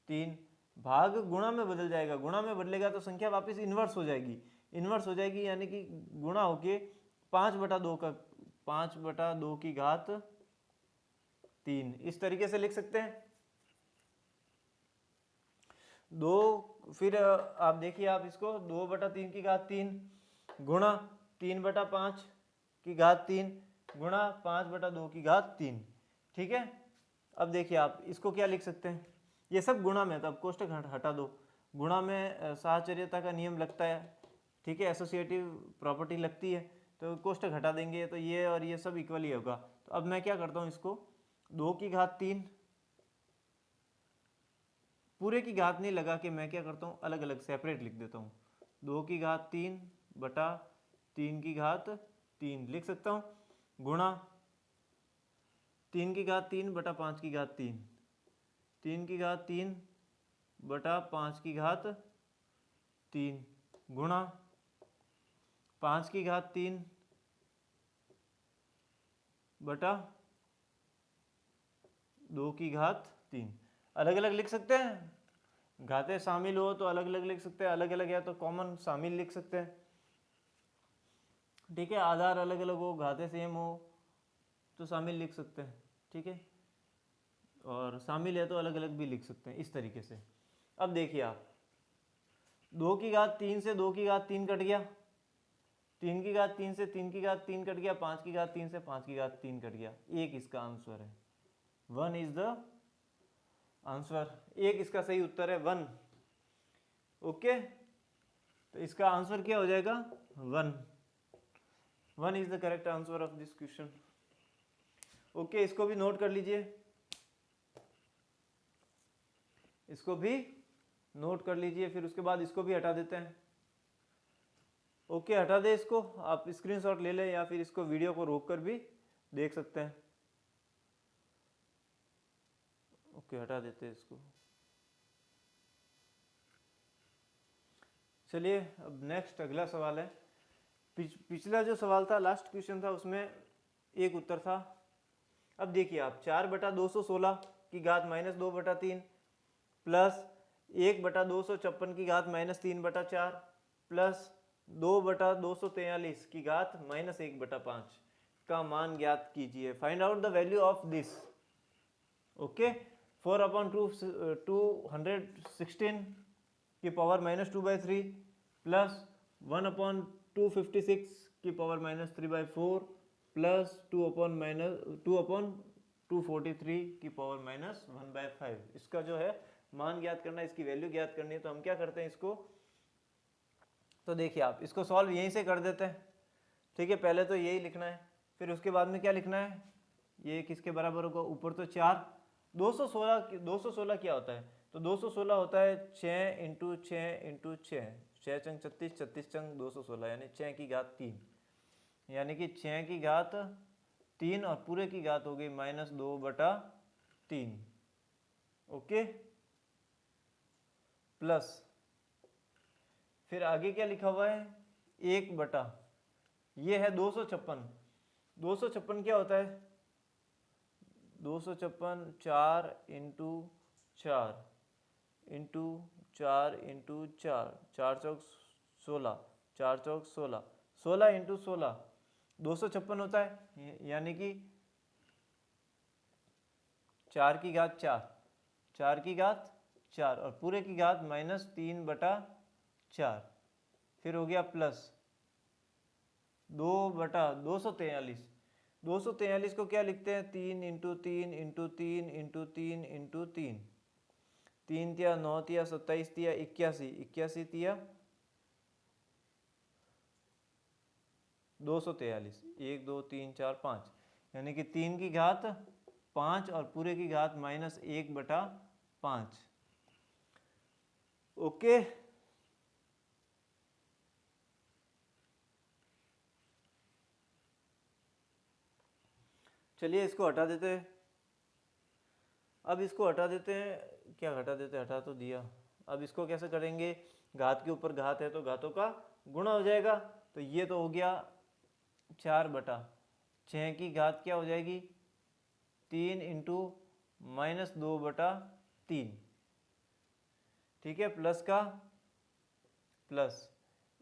3, भाग गुणा में बदल जाएगा, गुणा में बदलेगा तो संख्या वापस इन्वर्स हो जाएगी, इन्वर्स हो जाएगी, यानी कि गुणा होके 5/2 की घात 3, इस तरीके से लिख सकते हैं। फिर आप देखिए आप इसको, 2/3 की घात 3 गुणा 3/5 की घात 3 गुणा 5/2 की घात 3, ठीक है। अब देखिए आप, इसको क्या लिख सकते हैं, ये सब गुणा में, तब कोष्टक हटा दो, गुणा में साहचर्यता का नियम लगता है, ठीक है, एसोसिएटिव प्रॉपर्टी लगती है, तो कोष्टक हटा देंगे तो ये और ये सब इक्वल ही होगा। तो अब मैं क्या करता हूँ, इसको 2 की घात 3, पूरे की घात नहीं लगा के मैं क्या करता हूँ, अलग अलग सेपरेट लिख देता हूँ, 2 की घात 3 बटा 3 की घात 3 लिख सकता हूँ, गुणा 3 की घात 3 बटा 5 की घात 3, 3 की घात 3 बटा 5 की घात 3, गुणा 5 की घात 3 बटा 2 की घात 3, अलग अलग लिख सकते हैं, घातें शामिल हो तो अलग अलग लिख सकते हैं, अलग अलग है तो कॉमन शामिल लिख सकते हैं, ठीक है। आधार अलग अलग हो, घातें सेम हो तो शामिल लिख सकते हैं, ठीक है, और शामिल है तो अलग अलग भी लिख सकते हैं, इस तरीके से। अब देखिए आप, 2 की घात 3 से 2 की घात 3 कट गया, 3 की घात 3 से 3 की घात 3 कट गया, 5 की घात 3 से 5 की घात 3 कट गया, एक इसका आंसर है, 1 इज द आंसर, एक इसका सही उत्तर है 1, ओके। तो इसका आंसर क्या हो जाएगा, 1 is the correct answer of this question, okay. इसको भी नोट कर लीजिए, इसको भी नोट कर लीजिए, फिर उसके बाद इसको भी हटा देते हैं, ओके, हटा दे इसको, आप स्क्रीनशॉट ले लें या फिर इसको वीडियो को रोक कर भी देख सकते हैं, ओके, हटा देते हैं इसको। चलिए अब नेक्स्ट अगला सवाल है, पिछला जो सवाल था, लास्ट क्वेश्चन था, उसमें एक उत्तर था। अब देखिए आप, 4/216 की घात -2/3 प्लस 1/256 की घात -3/4 प्लस 2/243 की घात -1/5, का मान ज्ञात कीजिए, find out the value of this. Okay, 4/216 की पावर -2/3 प्लस 1/256 की पावर -3/4 प्लस 2/243 की पावर -1/5। इसका जो है मान ज्ञात करना है, इसकी वैल्यू ज्ञात करनी है। तो हम क्या करते हैं इसको, तो देखिए आप इसको सॉल्व यहीं से कर देते हैं। ठीक है, पहले तो यही लिखना है, फिर उसके बाद में क्या लिखना है, ये किसके बराबर होगा, ऊपर तो 4, 216 क्या होता है, तो 216 होता है 6 इंटू 6 इंटू 6, 6 चंग 36, 36 चंग 216, यानी 6 की घात 3, यानी कि 6 की घात 3 और पूरे की घात हो गई -2/3। ओके, प्लस फिर आगे क्या लिखा हुआ है, 1/, ये है 256। 256 क्या होता है, 256 4 इंटू 4 इंटू 4 इंटू 4, 4 चौक 16, 4 चौक 16, 16 इंटू 16 256 होता है, यानी कि 4 की घात 4, 4 की घात 4 और पूरे की घात -3/4, फिर हो गया प्लस 2/243। 243 को क्या लिखते हैं, 3 इंटू 3 इंटू 3 इंटू 3 इंटू 3, 3 तिया 9 तिया 27 तिया 81, 81 तिया 243, 1 2 3 4 5, यानी कि 3 की घात 5 और पूरे की घात -1/5। ओके, चलिए इसको हटा देते हैं। अब इसको हटा देते हैं, क्या हटा देते हैं, हटा तो दिया। अब इसको कैसे करेंगे, घात के ऊपर घात है तो घातों का गुणा हो जाएगा। तो ये तो हो गया 4/6 की घात क्या हो जाएगी, 3 इंटू -2/3। ठीक है, प्लस का प्लस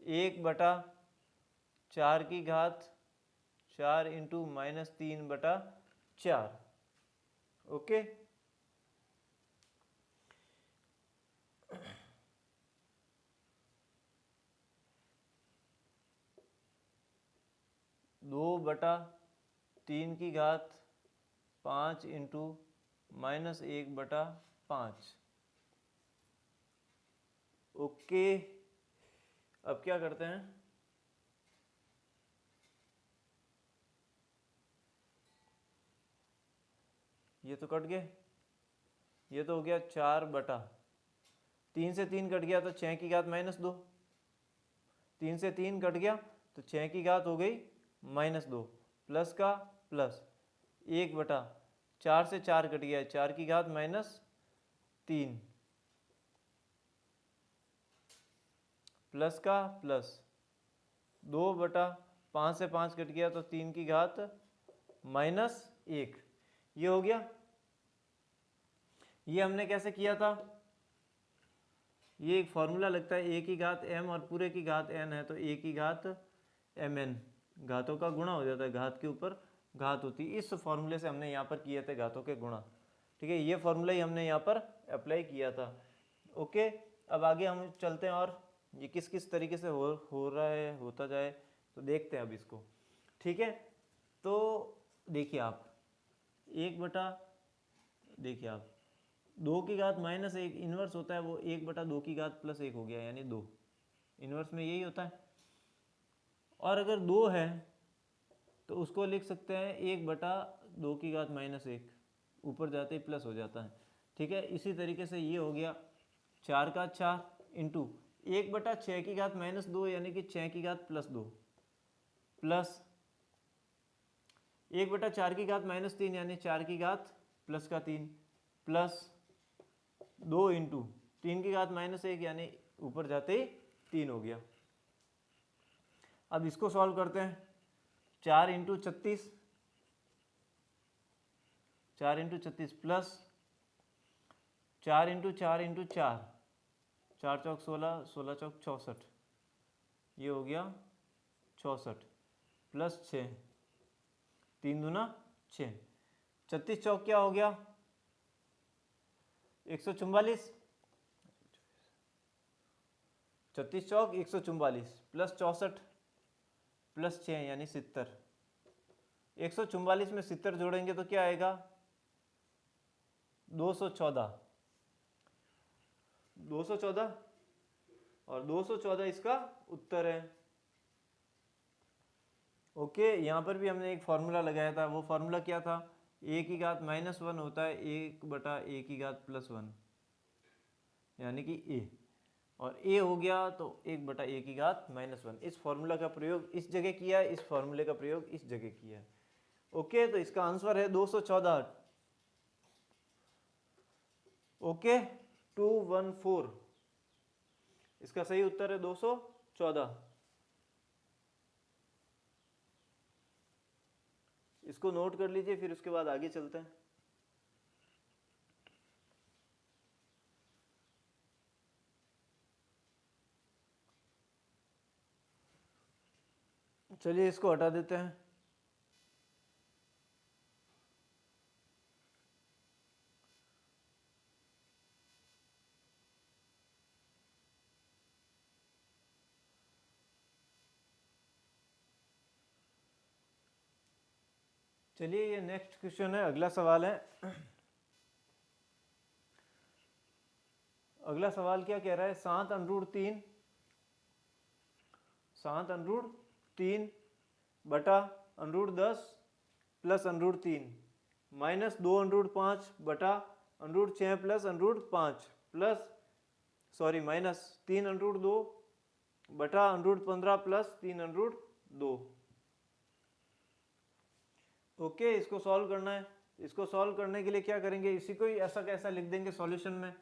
1/4 की घात 4 इंटू -3/4। ओके, दो बटा 3 की घात 5 इंटू -1/5। ओके, अब क्या करते हैं, ये तो कट गए, ये तो हो गया 4/3 से 3 कट गया तो 6 की घात -2, 3 से 3 कट गया तो 6 की घात हो गई -2, प्लस का प्लस 1/4 से 4 कट गया, 4 की घात -3, प्लस का प्लस 2/5 से 5 कट गया तो 3 की घात -1। ये हो गया। ये हमने कैसे किया था, ये एक फॉर्मूला लगता है, a की घात m और पूरे की घात n है तो a की घात mn, घातों का गुणा हो जाता है, घात के ऊपर घात होती है। इस फॉर्मूले से हमने यहाँ पर किए थे घातों के गुणा। ठीक है, ये फॉर्मूला ही हमने यहाँ पर अप्लाई किया था। ओके, अब आगे हम चलते हैं और ये किस किस तरीके से हो रहा है, होता जाए तो देखते हैं अब इसको। ठीक है, तो देखिए आप 1/, देखिए आप 2 की घात -1 इन्वर्स होता है, वो 1/2 की घात +1 हो गया, यानी 2। इन्वर्स में यही होता है। और अगर 2 है तो उसको लिख सकते हैं 1/2 की घात -1, ऊपर जाते ही प्लस हो जाता है। ठीक है, इसी तरीके से ये हो गया 4 का 4 इंटू 1/6 की घात -2, यानी कि 6 की घात +2, प्लस 1/4 की घात -3, यानी 4 की घात प्लस का 3, प्लस 2 इंटू 3 की घात -1, यानी ऊपर जाते ही 3 हो गया। अब इसको सॉल्व करते हैं, 4 into 36, 4 into 36 plus 4 into 4 into 4, 4 चौक 16, 16 चौक 64, ये हो गया 64, प्लस 6 3 दूना 6, 36 चौक क्या हो गया 144, 36 चौक 144 प्लस 64 प्लस 6 यानी 70। 144 में 70 जोड़ेंगे तो क्या आएगा 214, 214 और 214 इसका उत्तर है। ओके, यहाँ पर भी हमने एक फॉर्मूला लगाया था, वो फॉर्मूला क्या था, a की घात -1 होता है 1/a की घात +1 यानी कि a, और a हो गया तो 1/a की घात -1। इस फॉर्मूला का प्रयोग इस जगह किया है, इस फॉर्मूले का प्रयोग इस जगह किया है। ओके, तो इसका आंसर है 214। ओके, 214 इसका सही उत्तर है 214। इसको नोट कर लीजिए, फिर उसके बाद आगे चलते हैं। चलिए इसको हटा देते हैं। चलिए ये नेक्स्ट क्वेश्चन है, अगला सवाल है। अगला सवाल क्या कह रहा है, 7√3 बटा √10 प्लस √3 माइनस 2√5 बटा √6 प्लस √5 प्लस माइनस 3√2 बटा √15 प्लस 3√2। ओके, इसको सॉल्व करना है। इसको सॉल्व करने के लिए क्या करेंगे, इसी को ही ऐसा कैसा लिख देंगे सॉल्यूशन में।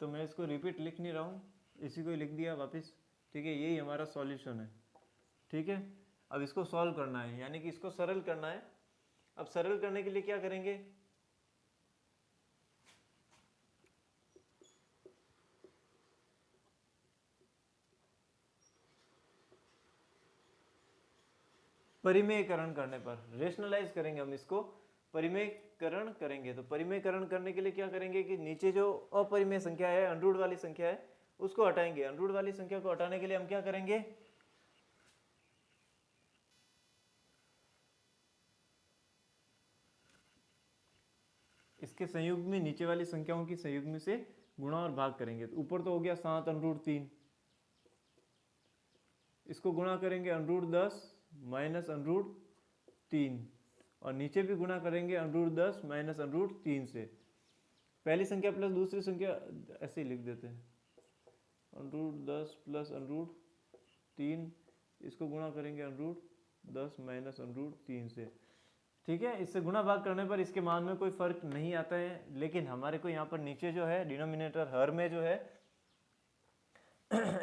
तो मैं इसको रिपीट लिख नहीं रहा हूँ, इसी को ही लिख दिया वापस। ठीक है, यही हमारा सॉल्यूशन है। ठीक है, अब इसको सॉल्व करना है, यानी कि इसको सरल करना है। अब सरल करने के लिए क्या करेंगे, परिमेयकरण करने पर रेशनलाइज करेंगे हम इसको, परिमेयकरण करेंगे। तो परिमेयकरण करने के लिए क्या करेंगे कि नीचे जो अपरिमेय संख्या है, अनरूट वाली संख्या है, उसको हटाएंगे। अनरूट वाली संख्या को हटाने के लिए हम क्या करेंगे, इसके संयुग्म में नीचे वाली संख्याओं की संयुग्म से गुणा और भाग करेंगे। तो ऊपर तो हो गया 7√3, इसको गुणा करेंगे √10 माइनस √3, और नीचे भी गुणा करेंगे √10 माइनस √3 से। पहली संख्या प्लस दूसरी संख्या ऐसे ही लिख देते हैं, √10 प्लस √3, इसको गुणा करेंगे √10 माइनस √3 से। ठीक है, इससे गुणा भाग करने पर इसके मान में कोई फर्क नहीं आता है, लेकिन हमारे को यहाँ पर नीचे जो है डिनोमिनेटर हर में जो है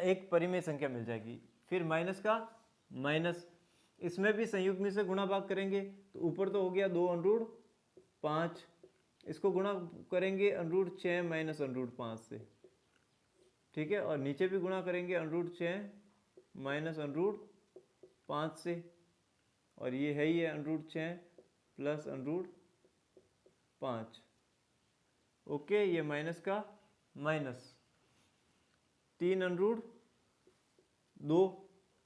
एक परिमेय संख्या मिल जाएगी। फिर माइनस का माइनस, इसमें भी संयुग्मी से गुणा भाग करेंगे। तो ऊपर तो हो गया 2√5, इसको गुणा करेंगे √6 माइनस √5 से। ठीक है, और नीचे भी गुणा करेंगे √6 माइनस √5 से, और ये है ही है √6 प्लस √5। ओके, ये माइनस का माइनस 3√2,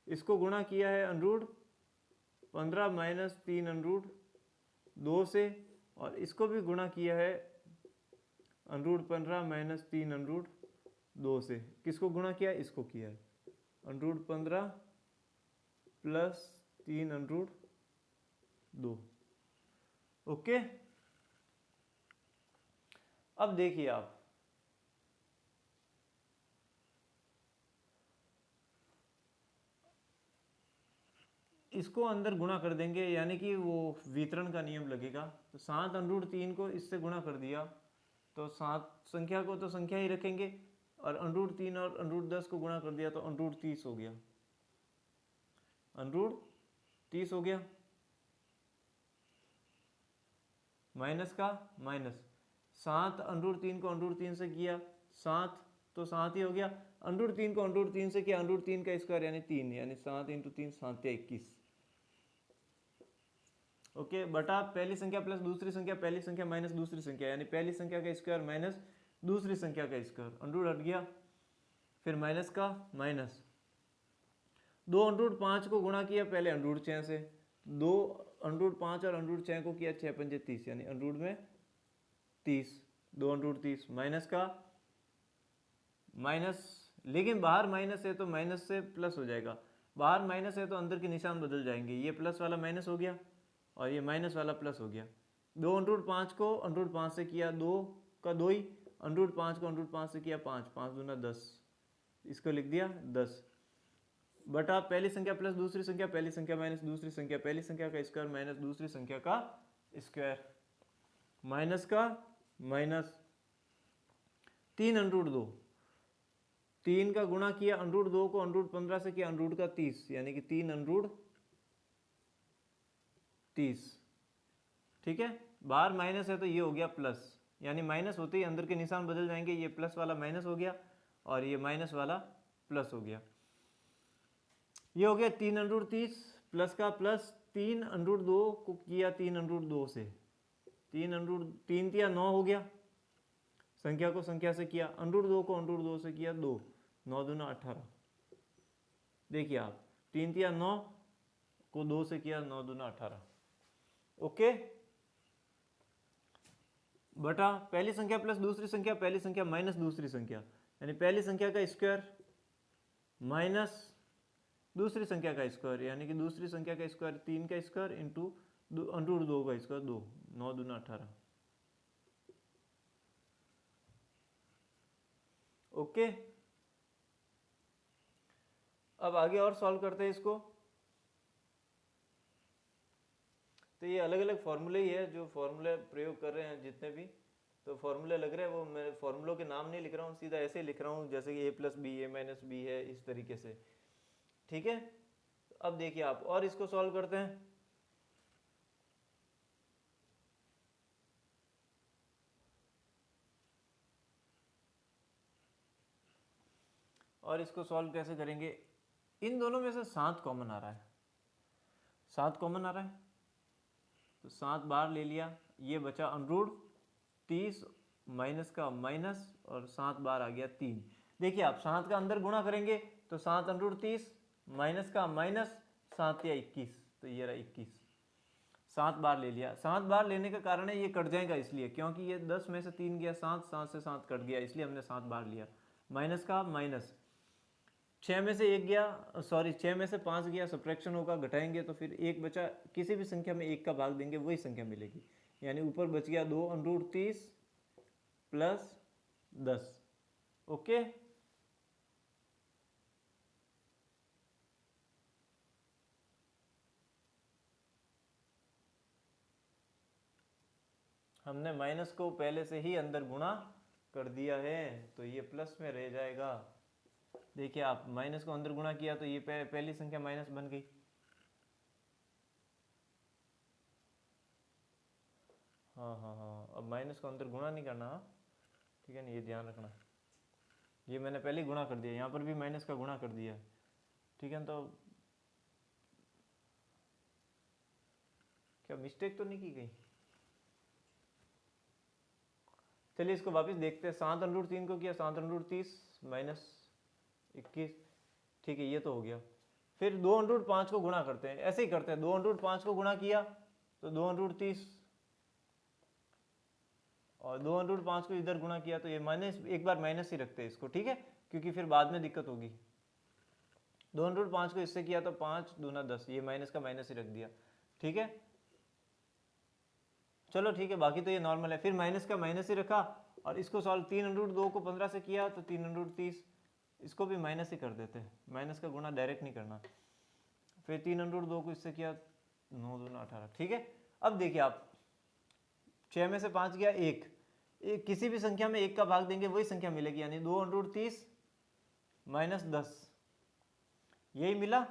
इसको गुणा किया है √15 माइनस 3√2 से, और इसको भी गुणा किया है √15 माइनस 3√2 से। किसको गुणा किया है, इसको किया है √15 प्लस 3√2। ओके, अब देखिए आप, इसको अंदर गुणा कर देंगे, यानी कि वो वितरण का नियम लगेगा। तो 7√3 को इससे गुणा कर दिया, तो 7 संख्या को तो संख्या ही रखेंगे, और √3 और √10 को गुणा कर दिया तो √30 हो गया, √30 हो गया। माइनस का माइनस, 7 √3 को √3 से किया 7, तो 7 ही हो गया। √3 को √3 से किया √3 का स्क्वायर यानी 3, यानी 7 × 3 7 या 21। ओके, बटा पहली संख्या प्लस दूसरी संख्या, पहली संख्या माइनस दूसरी संख्या, यानी पहली संख्या का स्क्वायर माइनस दूसरी संख्या का स्क्वायर, अंडर हट गया, फिर माइनस का माइनस, 2√5 को गुणा किया पहले √6 से, 2√5 और √6 को किया 6 पंजे 30, यानी अंडर में 30, 2√30 माइनस का माइनस, लेकिन बाहर माइनस है तो माइनस से प्लस हो जाएगा, बाहर माइनस है तो अंदर के निशान बदल जाएंगे, ये प्लस वाला माइनस हो गया और ये माइनस वाला प्लस हो गया। 2√5 को √5 से किया 2 का 2 ही, √5 को √5 से किया 5, 5 दूना 10, इसको लिख दिया 10, बटा पहली संख्या प्लस दूसरी संख्या, पहली संख्या माइनस दूसरी संख्या, पहली संख्या का स्क्वायर माइनस दूसरी संख्या का स्क्वायर, माइनस का माइनस, 3√2, 3 का गुणा किया √2 को √15 से किया √30, यानी कि 3√30, ठीक है। बाहर माइनस है तो ये हो गया प्लस, यानी माइनस होते ही अंदर के निशान बदल जाएंगे, ये प्लस वाला माइनस हो गया और ये माइनस वाला प्लस हो गया, ये हो गया 3√30 प्लस का प्लस, 3√2 को किया 3√2 से, 3 तिया 9 हो गया, संख्या को संख्या से किया, √2 को √2 से किया 2, 9 दूना 18, देखिए आप 3 तिया 9 को 2 से किया 9 दूना 18, ओके, बटा पहली संख्या प्लस दूसरी संख्या, पहली संख्या माइनस दूसरी संख्या, यानी पहली संख्या का स्क्वायर माइनस दूसरी संख्या का स्क्वायर, यानी कि दूसरी संख्या का स्क्वायर 3 का स्क्वायर इंटू √2 का स्क्वायर 2, 9 दूना 18, ओके। अब आगे और सॉल्व करते हैं इसको, तो ये अलग अलग फॉर्मूले ही है, जो फॉर्मूले प्रयोग कर रहे हैं जितने भी, तो फॉर्मूले लग रहे हैं वो मैं फॉर्मूलों के नाम नहीं लिख रहा हूँ, सीधा ऐसे ही लिख रहा हूँ जैसे कि a + b a - b है, इस तरीके से, ठीक है। अब देखिए आप और इसको सॉल्व करते हैं, और इसको सॉल्व कैसे करेंगे, इन दोनों में से 7 कॉमन आ रहा है, 7 कॉमन आ रहा है तो 7 बार ले लिया, ये बचा √30 माइनस का माइनस और 7 बार आ गया 3। देखिए आप 7 का अंदर गुणा करेंगे तो 7 √30 माइनस का माइनस, 7 या 21, तो ये रहा 21, 7 बार ले लिया। 7 बार लेने का कारण है ये कट जाएगा इसलिए, क्योंकि ये 10 में से 3 गया 7, 7 से 7 कट गया, इसलिए हमने 7 बार लिया। माइनस का माइनस, 6 में से 1 गया, सॉरी 6 में से 5 गया, सब्ट्रैक्शन होगा, घटाएंगे तो फिर 1 बचा, किसी भी संख्या में 1 का भाग देंगे वही संख्या मिलेगी, यानी ऊपर बच गया 2 √30 प्लस 10, ओके। हमने माइनस को पहले से ही अंदर गुणा कर दिया है तो ये प्लस में रह जाएगा। देखिए आप माइनस को अंदर गुणा किया तो ये पहली संख्या माइनस बन गई, हाँ, अब माइनस को अंदर गुणा नहीं करना, ठीक है ना, ये ध्यान रखना, ये मैंने पहले ही गुणा कर दिया, यहाँ पर भी माइनस का गुणा कर दिया, ठीक है। तो क्या मिस्टेक तो नहीं की गई, चलिए इसको वापस देखते हैं। 7 √3 को किया 7 √30 माइनस 21, ठीक है, ये तो हो गया। फिर 2 √5 को गुणा करते हैं, ऐसे ही करते हैं, 2 √5 को गुणा किया तो 2 √30 और 2 √5 को इधर गुणा किया तो ये माइनस, एक बार माइनस ही रखते हैं इसको, ठीक है, क्योंकि फिर बाद में दिक्कत होगी। 2 √5 को इससे किया तो 5 दूना 10, ये माइनस का माइनस ही रख दिया, ठीक है। चलो ठीक है, बाकी तो ये नॉर्मल है। फिर माइनस का माइनस ही रखा और इसको सॉल्व, 3 √2 को 15 से किया तो 3 √30, इसको भी माइनस ही कर देते हैं, माइनस का गुणा डायरेक्ट नहीं करना। फिर 3 √2 को इससे किया 9 दूना 18, ठीक है। अब देखिए आप 6 में से 5 गया 1, किसी भी संख्या में 1 का भाग देंगे वही संख्या मिलेगी, यानी 2 √30 माइनस 10, यही मिला।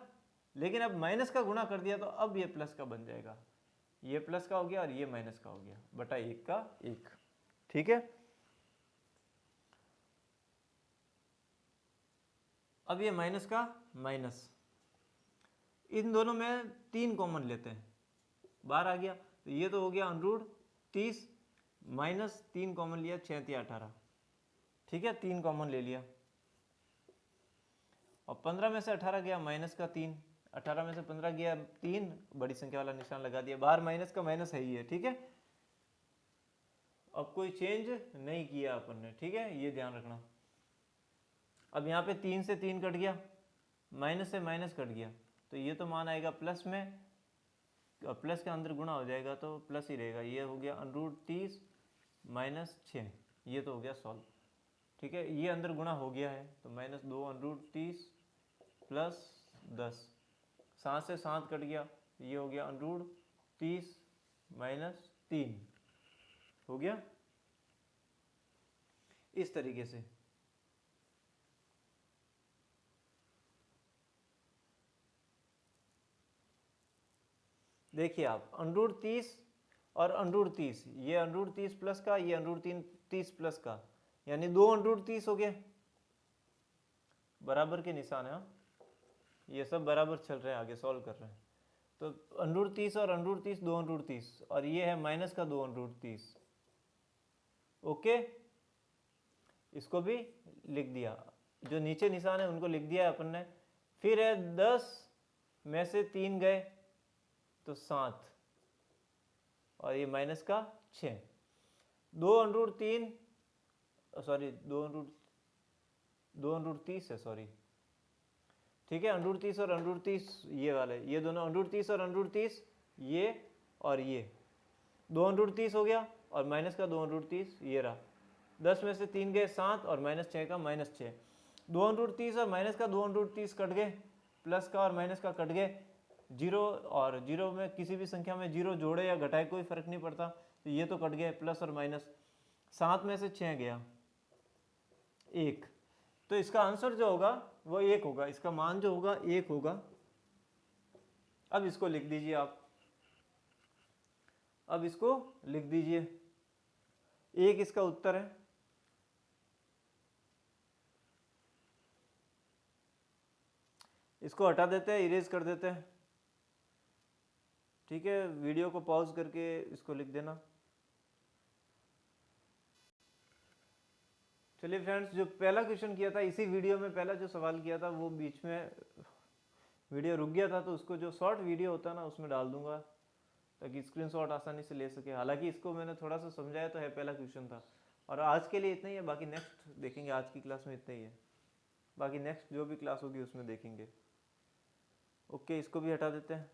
लेकिन अब माइनस का गुणा कर दिया तो अब ये प्लस का बन जाएगा, ये प्लस का हो गया और ये माइनस का हो गया, बटा 1 का 1, ठीक है। अब ये माइनस का माइनस, इन दोनों में 3 कॉमन लेते हैं, बाहर आ गया, तो ये तो हो गया √30 माइनस 3 कॉमन लिया, 6 × 18, ठीक है, 3 कॉमन ले लिया, और 15 में से 18 गया माइनस का 3, 18 में से 15 गया 3, बड़ी संख्या वाला निशान लगा दिया, बाहर माइनस का माइनस है ही है, ठीक है। अब कोई चेंज नहीं किया अपन ने, ठीक है, ये ध्यान रखना। अब यहाँ पे 3 से 3 कट गया, माइनस से माइनस कट गया, तो ये तो मान आएगा प्लस में, प्लस के अंदर गुणा हो जाएगा तो प्लस ही रहेगा। ये हो गया √30 माइनस 6, ये तो हो गया सॉल्व, ठीक है। ये अंदर गुणा हो गया है, तो -2 √30 प्लस 10, 7 से 7 कट गया, ये हो गया √30 माइनस 3, हो गया इस तरीके से। देखिए आप √30 और √30, ये √30 प्लस का, ये √30 प्लस का, यानी 2 √30 हो गए, बराबर के निशान है। हाँ, ये सब बराबर चल रहे हैं, आगे सॉल्व कर रहे हैं। तो √30 और √30, 2 √30, और ये है माइनस का 2 √30, ओके। इसको भी लिख दिया, जो नीचे निशान है उनको लिख दिया है अपन ने। फिर है 10 में से 3 गए तो 7, और ये माइनस का 6, 2 √3, सॉरी 2 √30 है, सॉरी, ठीक है, √30 और √30 ये वाले, ये दोनों √30 और √30, ये और ये 2 √30 हो गया, और माइनस का 2 √30 ये रहा। 10 में से 3 गए 7, और -6 का -6, 2 √30 और माइनस का 2 √30 कट गए, प्लस का और माइनस का कट गए, जीरो, और जीरो में किसी भी संख्या में जीरो जोड़े या घटाए कोई फर्क नहीं पड़ता, तो ये तो कट गए, प्लस और माइनस। 7 में से 6 गया 1, तो इसका आंसर जो होगा वो 1 होगा, इसका मान जो होगा 1 होगा। अब इसको लिख दीजिए आप, अब इसको लिख दीजिए, 1 इसका उत्तर है। इसको हटा देते हैं, इरेज कर देते हैं, ठीक है। वीडियो को पॉज करके इसको लिख देना। चलिए फ्रेंड्स, जो पहला क्वेश्चन किया था इसी वीडियो में, पहला जो सवाल किया था वो बीच में वीडियो रुक गया था, तो उसको जो शॉर्ट वीडियो होता है ना उसमें डाल दूंगा, ताकि स्क्रीनशॉट आसानी से ले सके। हालांकि इसको मैंने थोड़ा सा समझाया तो है, पहला क्वेश्चन था। और आज के लिए इतना ही है, बाकी नेक्स्ट देखेंगे, आज की क्लास में इतना ही है, बाकी नेक्स्ट जो भी क्लास होगी उसमें देखेंगे। ओके, इसको भी हटा देते हैं।